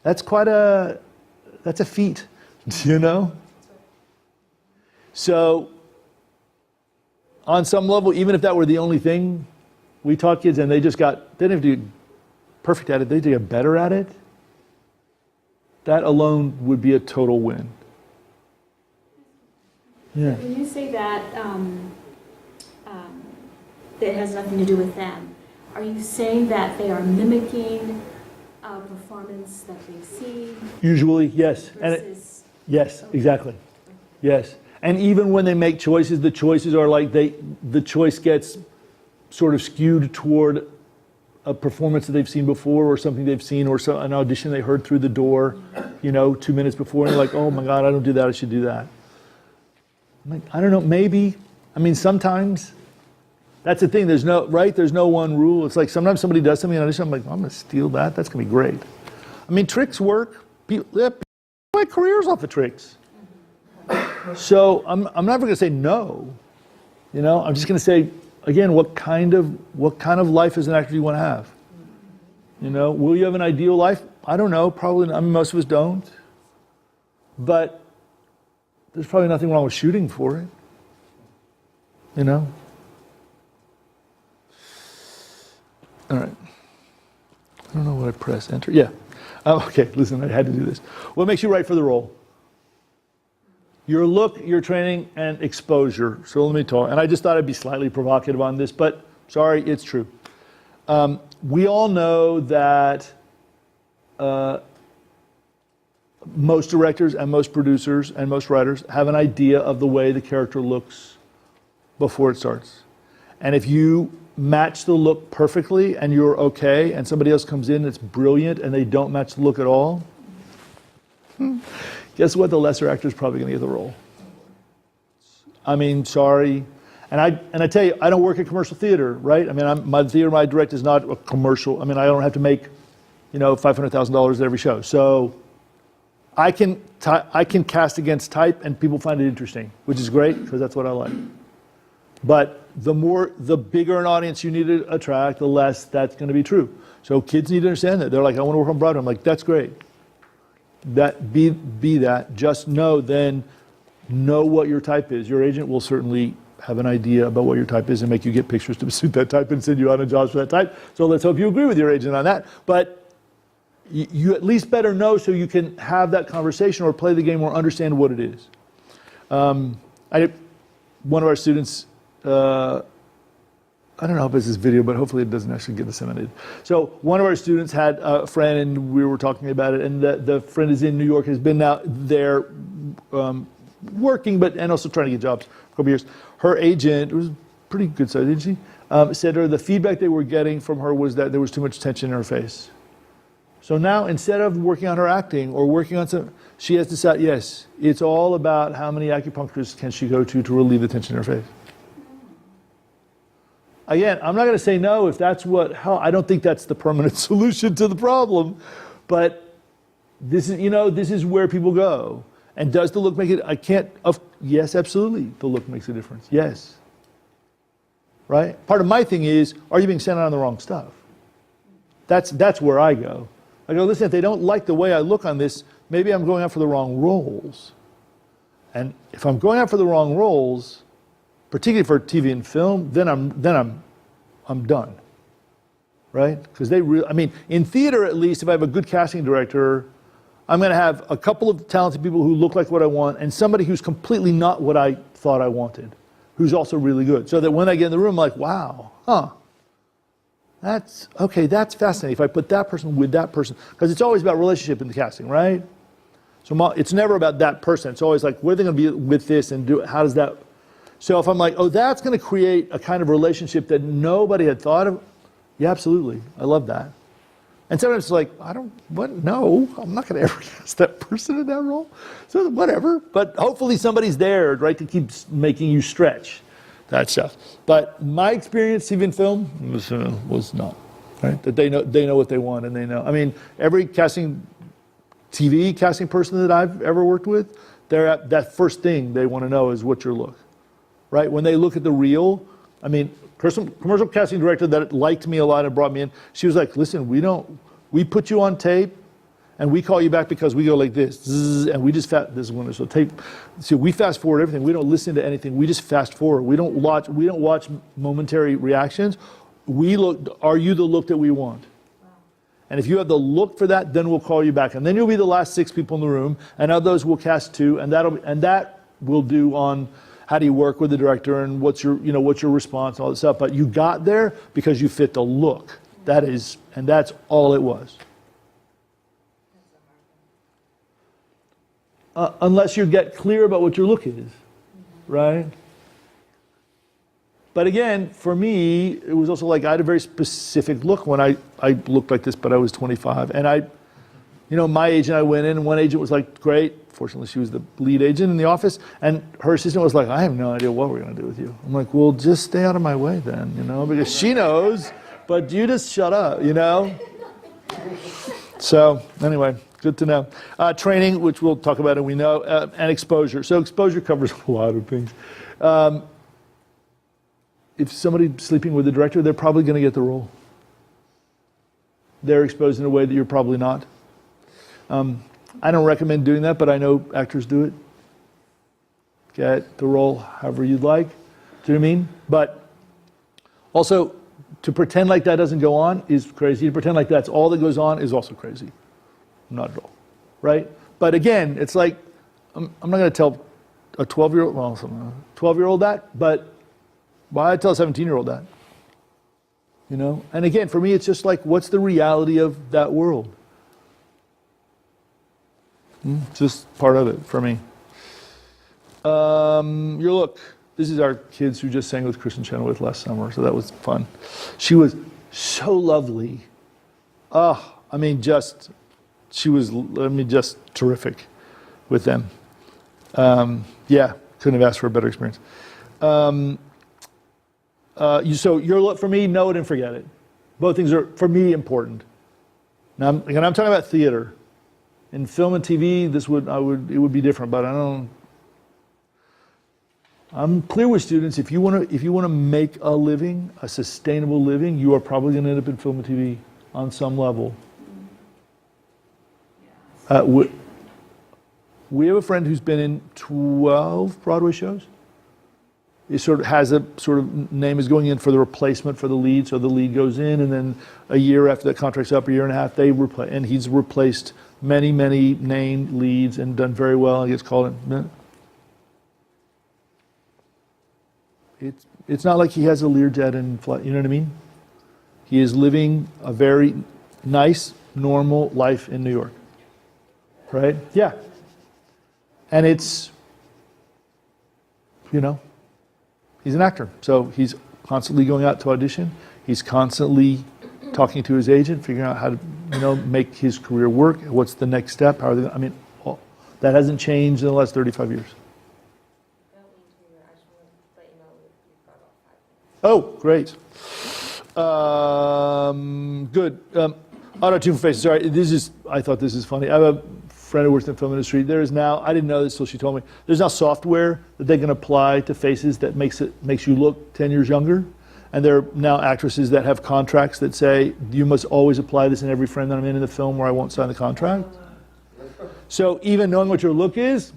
that's a feat, So, on some level, even if that were the only thing we taught kids and they didn't have to be perfect at it, they did get better at it, that alone would be a total win. Yeah. When you say that that has nothing to do with them, are you saying that they are mimicking a performance that they've seen? Usually, yes. Versus, yes, exactly. Yes. And even when they make choices, the choices are like the choice gets sort of skewed toward a performance that they've seen before or something they've seen or an audition they heard through the door, 2 minutes before, and you're like, oh my God, I don't do that, I should do that. I'm like, I don't know, maybe. Sometimes. That's the thing, there's no one rule. It's like sometimes somebody does something in an audition, I'm like, I'm going to steal that, that's going to be great. Tricks work. People make careers off of tricks. So I'm never going to say no. I'm just going to say, again, what kind of life as an actor do you want to have? Will you have an ideal life? I don't know. Probably not. Most of us don't. But there's probably nothing wrong with shooting for it. All right. I don't know what I press. Enter. Yeah. Okay. Listen, I had to do this. What makes you right for the role? Your look, your training, and exposure. So let me talk. And I just thought I'd be slightly provocative on this, but sorry, it's true. We all know that most directors and most producers and most writers have an idea of the way the character looks before it starts. And if you match the look perfectly and you're okay, and somebody else comes in that's brilliant and they don't match the look at all, guess what? The lesser actor is probably going to get the role. I mean, sorry. And I tell you, I don't work in commercial theater, right? I mean, my theater I direct is not a commercial. I mean, I don't have to make, $500,000 at every show. So I can cast against type, and people find it interesting, which is great because that's what I like. But the bigger an audience you need to attract, the less that's going to be true. So kids need to understand that. They're like, I want to work on Broadway. I'm like, that's great. Be that. Just know what your type is. Your agent will certainly have an idea about what your type is and make you get pictures to suit that type and send you out on jobs for that type. So let's hope you agree with your agent on that. But you at least better know so you can have that conversation or play the game or understand what it is. One of our students, I don't know if it's this video, but hopefully it doesn't actually get disseminated. So one of our students had a friend, and we were talking about it, and the friend is in New York, has been out there working, and also trying to get jobs for a couple years. Her agent, it was a pretty good sized agency, said to her the feedback they were getting from her was that there was too much tension in her face. So now, instead of working on her acting or working on she has decided, yes, it's all about how many acupuncturists can she go to relieve the tension in her face. Again, I'm not going to say no if that's I don't think that's the permanent solution to the problem, but this is where people go. And does the look make it? Yes, absolutely. The look makes a difference. Yes. Right? Part of my thing is, are you being sent out on the wrong stuff? That's where I go. I go, listen, if they don't like the way I look on this, maybe I'm going out for the wrong roles. And if I'm going out for the wrong roles, particularly for TV and film, then I'm done. Right? Because in theater at least, if I have a good casting director, I'm going to have a couple of talented people who look like what I want and somebody who's completely not what I thought I wanted, who's also really good. So that when I get in the room, I'm like, wow, that's fascinating. If I put that person with that person, because it's always about relationship in the casting, right? So it's never about that person. It's always like, what are they going to be with this and how does that? So if I'm like, that's going to create a kind of relationship that nobody had thought of, yeah, absolutely. I love that. And sometimes it's like, no, I'm not going to ever cast that person in that role. So whatever. But hopefully somebody's there, right, to keep making you stretch that stuff. But my experience, TV and film, was not, right? That they know what they want and they know. I mean, every TV casting person that I've ever worked with, that first thing they want to know is what's your look, right? When they look at the reel, I mean, commercial casting director that liked me a lot and brought me in, she was like, listen, we put you on tape and we call you back because we go like this, and we just we fast forward everything. We don't listen to anything. We just fast forward. We don't watch momentary reactions. Are you the look that we want? Wow. And if you have the look for that, then we'll call you back. And then you'll be the last 6 people in the room, and of those we'll cast 2, and that will do on how do you work with the director and what's your response and all that stuff. But you got there because you fit the look. And that's all it was. Unless you get clear about what your look is, right? But again, for me, it was also like I had a very specific look when I looked like this, but I was 25. And my agent, I went in, and one agent was like, great. Fortunately, she was the lead agent in the office, and her assistant was like, I have no idea what we're going to do with you. I'm like, well, just stay out of my way then, because she knows, but you just shut up, So anyway, good to know. Training, which we'll talk about, and we know, and exposure. So exposure covers a lot of things. If somebody's sleeping with the director, they're probably going to get the role. They're exposed in a way that you're probably not. I don't recommend doing that, but I know actors do it. Get the role however you'd like. Do you know what I mean? But also, to pretend like that doesn't go on is crazy. To pretend like that's all that goes on is also crazy. Not at all. Right? But again, it's like, I'm not going to tell a 12-year-old that, but why I tell a 17-year-old that? And again, for me, it's just like, what's the reality of that world? Just part of it for me. Your look. This is our kids who just sang with Kristen Chenoweth last summer, so that was fun. She was so lovely. Just terrific with them. Yeah, couldn't have asked for a better experience. So your look for me, know it and forget it. Both things are, for me, important. Now, I'm talking about theater. In film and TV, it would be different, but I'm clear with students, if you want to make a living, a sustainable living, you are probably going to end up in film and TV on some level. We have a friend who's been in 12 Broadway shows. He sort of has a sort of name is going in for the replacement for the lead, so the lead goes in, and then a year after that contract's up, a year and a half, and he's replaced many named leads and done very well, and gets called in. It's not like he has a Learjet and flight, you know what I mean? He is living a very nice, normal life in New York. Right? Yeah. And it's, he's an actor. So he's constantly going out to audition. He's constantly talking to his agent, figuring out how to, make his career work. What's the next step? How are they, that hasn't changed in the last 35 years. Oh, great. Good. Auto tune for faces. Sorry, I thought this is funny. I have a friend who works in the film industry. There is now, I didn't know this till she told me, there's now software that they can apply to faces that makes you look 10 years younger. And there are now actresses that have contracts that say, you must always apply this in every frame that I'm in the film or I won't sign the contract. So even knowing what your look is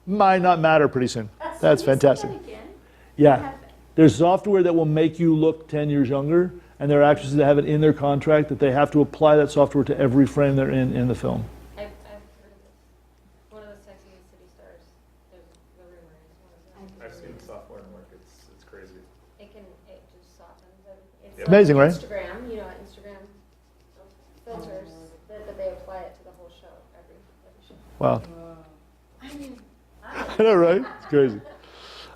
might not matter pretty soon. That's fantastic. Yeah. There's software that will make you look 10 years younger, and there are actresses that have it in their contract that they have to apply that software to every frame they're in the film. I've heard of this. One of the Sex and the City stars, there's the rumor is one of them. I've seen the software work. It's crazy. It just softens it. It's Yeah. like Amazing, right? Instagram, Instagram filters that they apply it to the whole show, every show. Wow. I know, right? It's crazy.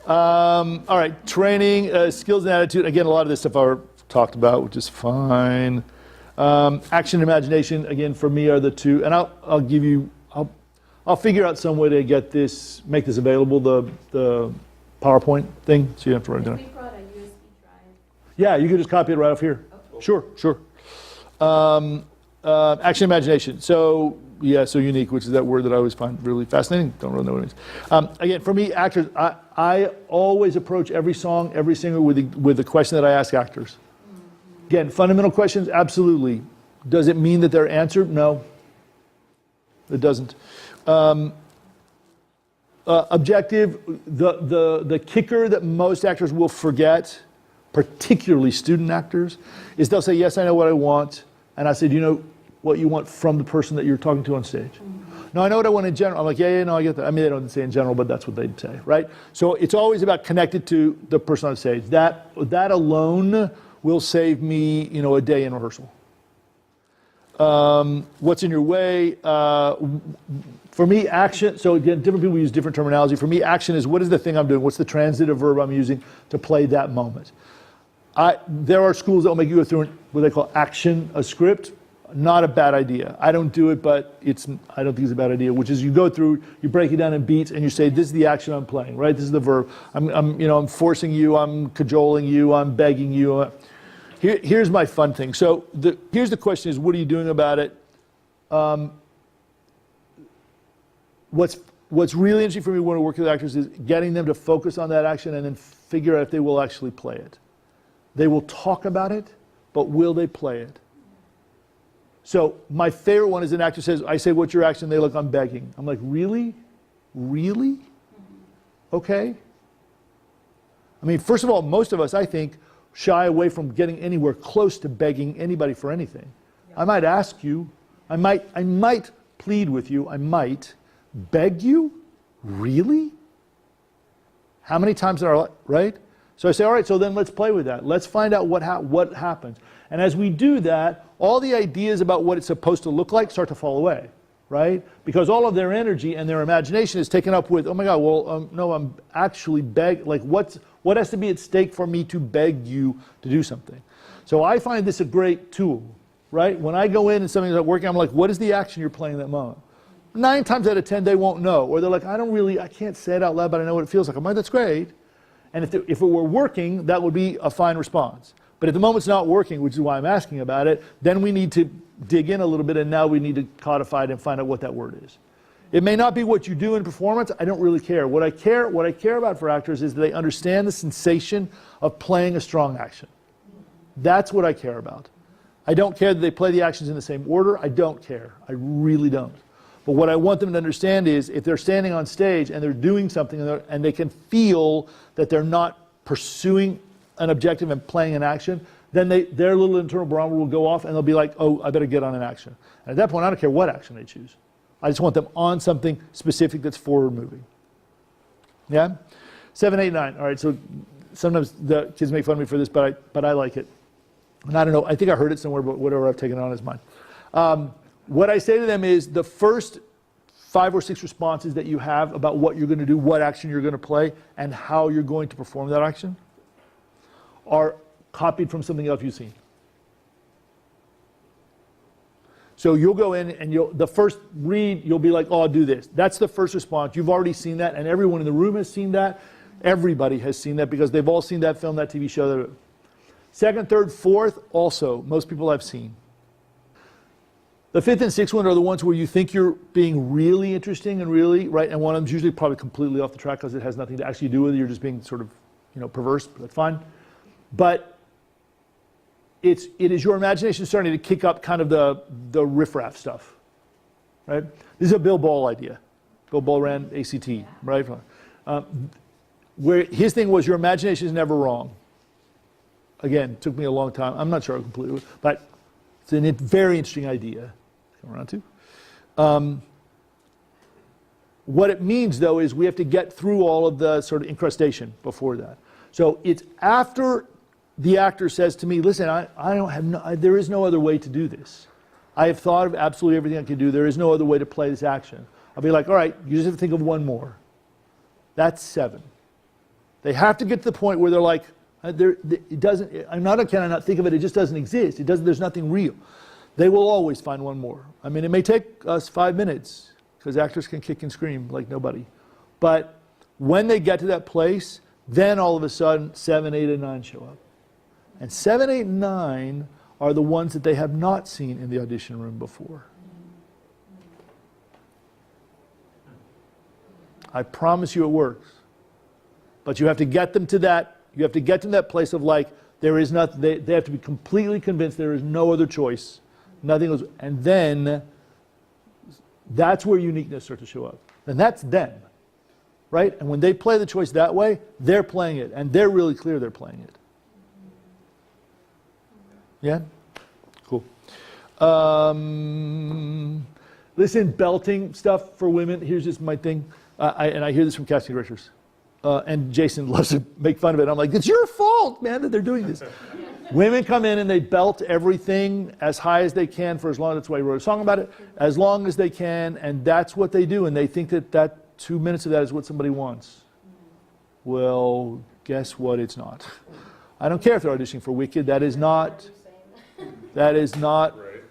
All right, training, skills and attitude. Again, a lot of this stuff I've talked about, which is fine. Action and imagination, again, for me are the two. And I'll figure out some way to make this available, the PowerPoint thing, so you don't have to write it down. We brought a USB drive. Yeah, you can just copy it right off here. Oh. Sure. Action and imagination. So unique, which is that word that I always find really fascinating. Don't really know what it means. Again, for me, actors, I always approach every song, every singer with the question that I ask actors. Again, fundamental questions, absolutely. Does it mean that they're answered? No, it doesn't. Objective, the kicker that most actors will forget, particularly student actors, is they'll say, yes, I know what I want. And I said, do you know what you want from the person that you're talking to on stage? No, I know what I want in general. I'm like, yeah, no, I get that. I mean, they don't say in general, but that's what they'd say, right? So it's always about connected to the person on stage. That alone will save me, a day in rehearsal. What's in your way? For me, action, so again, different people use different terminology. For me, action is what is the thing I'm doing? What's the transitive verb I'm using to play that moment? There are schools that will make you go through what they call action, a script. Not a bad idea. I don't do it, but I don't think it's a bad idea, which is you go through, you break it down in beats, and you say, this is the action I'm playing, right? This is the verb. I'm forcing you, I'm cajoling you, I'm begging you. Here's my fun thing. So here's the question is, what are you doing about it? What's really interesting for me when I work with actors is getting them to focus on that action and then figure out if they will actually play it. They will talk about it, but will they play it? So my favorite one is an actor says, I say, what's your action? They look, I'm begging. I'm like, really? Really? Okay. I mean, first of all, most of us, I think, shy away from getting anywhere close to begging anybody for anything. Yeah. I might ask you. I might plead with you. I might beg you. Really? How many times in our life, right? So I say, all right, so then let's play with that. Let's find out what happens. And as we do that, all the ideas about what it's supposed to look like start to fall away. right? Because all of their energy and their imagination is taken up with, oh my God, well, no, I'm actually like what has to be at stake for me to beg you to do something? So I find this a great tool, right? When I go in and something's not working, I'm like, what is the action you're playing that moment? 9 times out of 10, they won't know. Or they're like, I can't say it out loud, but I know what it feels like. I'm like, that's great. And if it were working, that would be a fine response. But if the moment's not working, which is why I'm asking about it, then we need to dig in a little bit, and now we need to codify it and find out what that word is. It may not be what you do in performance. I don't really care. What I care about for actors is that they understand the sensation of playing a strong action. That's what I care about. I don't care that they play the actions in the same order. I don't care. I really don't. But what I want them to understand is if they're standing on stage and they're doing something and they can feel that they're not pursuing an objective and playing an action, then their little internal barometer will go off and they'll be like, oh, I better get on an action. And at that point, I don't care what action they choose. I just want them on something specific that's forward moving. Yeah? 7, 8, 9. All right, so sometimes the kids make fun of me for this, but I like it. And I don't know, I think I heard it somewhere, but whatever, I've taken it on is mine. What I say to them is the first 5 or 6 responses that you have about what you're going to do, what action you're going to play, and how you're going to perform that action are copied from something else you've seen. So you'll go in and the first read, you'll be like, oh, I'll do this. That's the first response. You've already seen that, and everyone in the room has seen that. Everybody has seen that because they've all seen that film, that TV show. Second, third, fourth, also, most people have seen. The 5th and 6th one are the ones where you think you're being really interesting and really, right, and one of them's usually probably completely off the track because it has nothing to actually do with it. You're just being sort of, perverse, but that's fine. But it is your imagination starting to kick up kind of the riffraff stuff, right? This is a Bill Ball idea. Bill Ball ran ACT, right? Where his thing was your imagination is never wrong. Again, it took me a long time. I'm not sure I completely, but it's a very interesting idea. Come around to. What it means, though, is we have to get through all of the sort of incrustation before that. So it's after the actor says to me, listen, there is no other way to do this. I have thought of absolutely everything I can do. There is no other way to play this action. I'll be like, all right, you just have to think of one more. That's 7. They have to get to the point where they're like, it doesn't, can I not think of it? It just doesn't exist. There's nothing real. They will always find one more. I mean, it may take us 5 minutes because actors can kick and scream like nobody. But when they get to that place, then all of a sudden 7, 8, and 9 show up. And 7, 8, and 9 are the ones that they have not seen in the audition room before. I promise you it works. But you have to get them to that. You have to get to that place of like, there is nothing, they have to be completely convinced there is no other choice. Nothing else. And then that's where uniqueness starts to show up. And that's them. Right? And when they play the choice that way, they're playing it. And they're really clear they're playing it. Yeah? Cool. Listen, belting stuff for women. Here's just my thing. And I hear this from casting directors. And Jason loves to make fun of it. I'm like, it's your fault, man, that they're doing this. Women come in and they belt everything as high as they can for as long, that's why he wrote a song about it, as long as they can, and that's what they do. And they think that 2 minutes of that is what somebody wants. Well, guess what? It's not. I don't care if they're auditioning for Wicked. That is not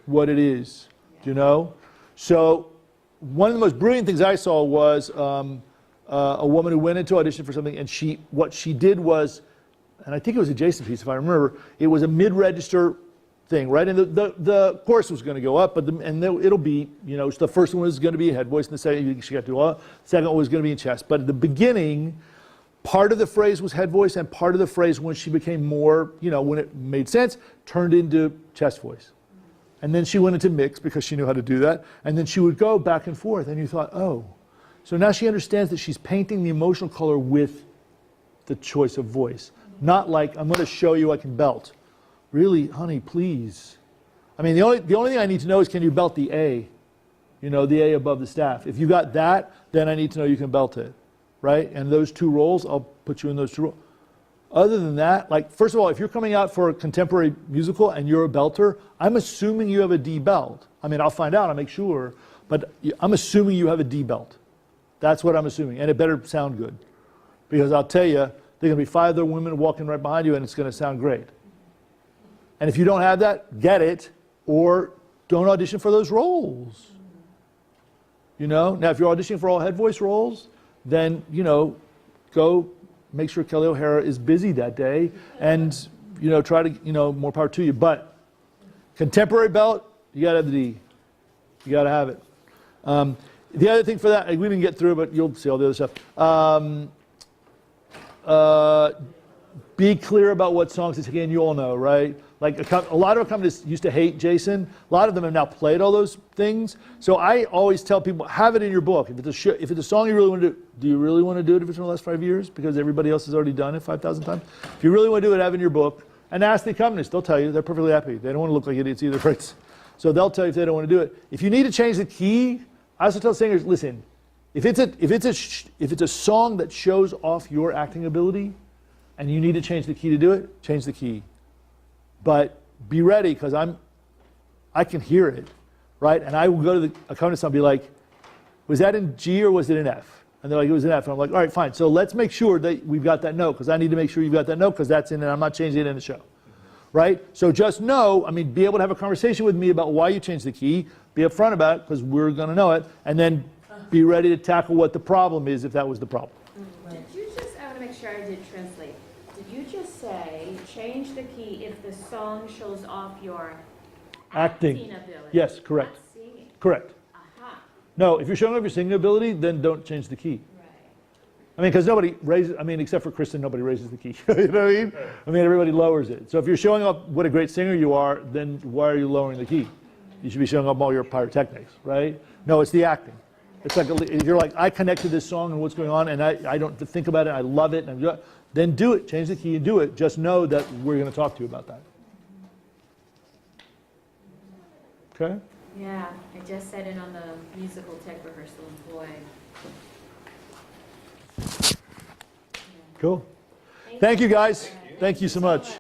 what it is, you know? So one of the most brilliant things I saw was a woman who went into audition for something, and what she did was, and I think it was a Jason piece if I remember, it was a mid-register thing, right? And the chorus was going to go up, it'll be, so the first one was going to be a head voice, and the second, she got to do all, the second one was going to be in chest. But at the beginning, part of the phrase was head voice, and part of the phrase, when she became more, when it made sense, turned into chest voice. And then she went into mix because she knew how to do that, and then she would go back and forth, and you thought, oh. So now she understands that she's painting the emotional color with the choice of voice. Not like, I'm going to show you I can belt. Really, honey, please. I mean, the only thing I need to know is, can you belt the A? The A above the staff. If you got that, then I need to know you can belt it. Right? And those 2 roles, I'll put you in those 2 roles. Other than that, like, first of all, if you're coming out for a contemporary musical and you're a belter, I'm assuming you have a D belt. I mean, I'll find out, I'll make sure. But I'm assuming you have a D belt. That's what I'm assuming, and it better sound good. Because I'll tell you, there are going to be 5 other women walking right behind you, and it's going to sound great. And if you don't have that, get it, or don't audition for those roles. You know? Now, if you're auditioning for all head voice roles, then, you know, go make sure Kelly O'Hara is busy that day, and, you know, try to, you know, more power to you. But contemporary belt, you got to have the D. You got to have it. The other thing for that, we didn't get through, but you'll see all the other stuff. Be clear about what songs it's again. You all know, right? Like a lot of companies used to hate Jason. A lot of them have now played all those things. So I always tell people, have it in your book. If it's a song you really want to do you really want to do it if it's in the last 5 years? Because everybody else has already done it 5,000 times. If you really want to do it, have it in your book. And ask the companies. They'll tell you. They're perfectly happy. They don't want to look like idiots either, right? So they'll tell you if they don't want to do it. If you need to change the key, I also tell singers, listen, if it's a song that shows off your acting ability, and you need to change the key to do it, change the key. But be ready, because I can hear it, right? And I will go to the accompanist and be like, was that in G or was it in F? And they're like, it was in F. And I'm like, all right, fine. So let's make sure that we've got that note, because I need to make sure you've got that note, because that's in it. I'm not changing it in the show, right? So just know, I mean, be able to have a conversation with me about why you changed the key, be upfront about it, because we're going to know it, and then be ready to tackle what the problem is if that was the problem. Did you just, I want to make sure I did translate. Did you just say, change the key if the song shows off your Acting. ability? Yes, correct. Not singing. Correct. Aha. No, if you're showing off your singing ability, then don't change the key. Right. I mean, because nobody raises, I mean, except for Kristen, nobody raises the key. You know what I mean? I mean, everybody lowers it. So if you're showing off what a great singer you are, then why are you lowering the key? You should be showing off all your pyrotechnics, right? No, it's the acting. It's like, if you're like, I connect to this song and what's going on, and I don't think about it, I love it, and then do it. Change the key and do it. Just know that we're going to talk to you about that. Okay? Yeah, I just said it on the musical tech rehearsal, and boy. Cool. Thank you, guys. Thank you so much.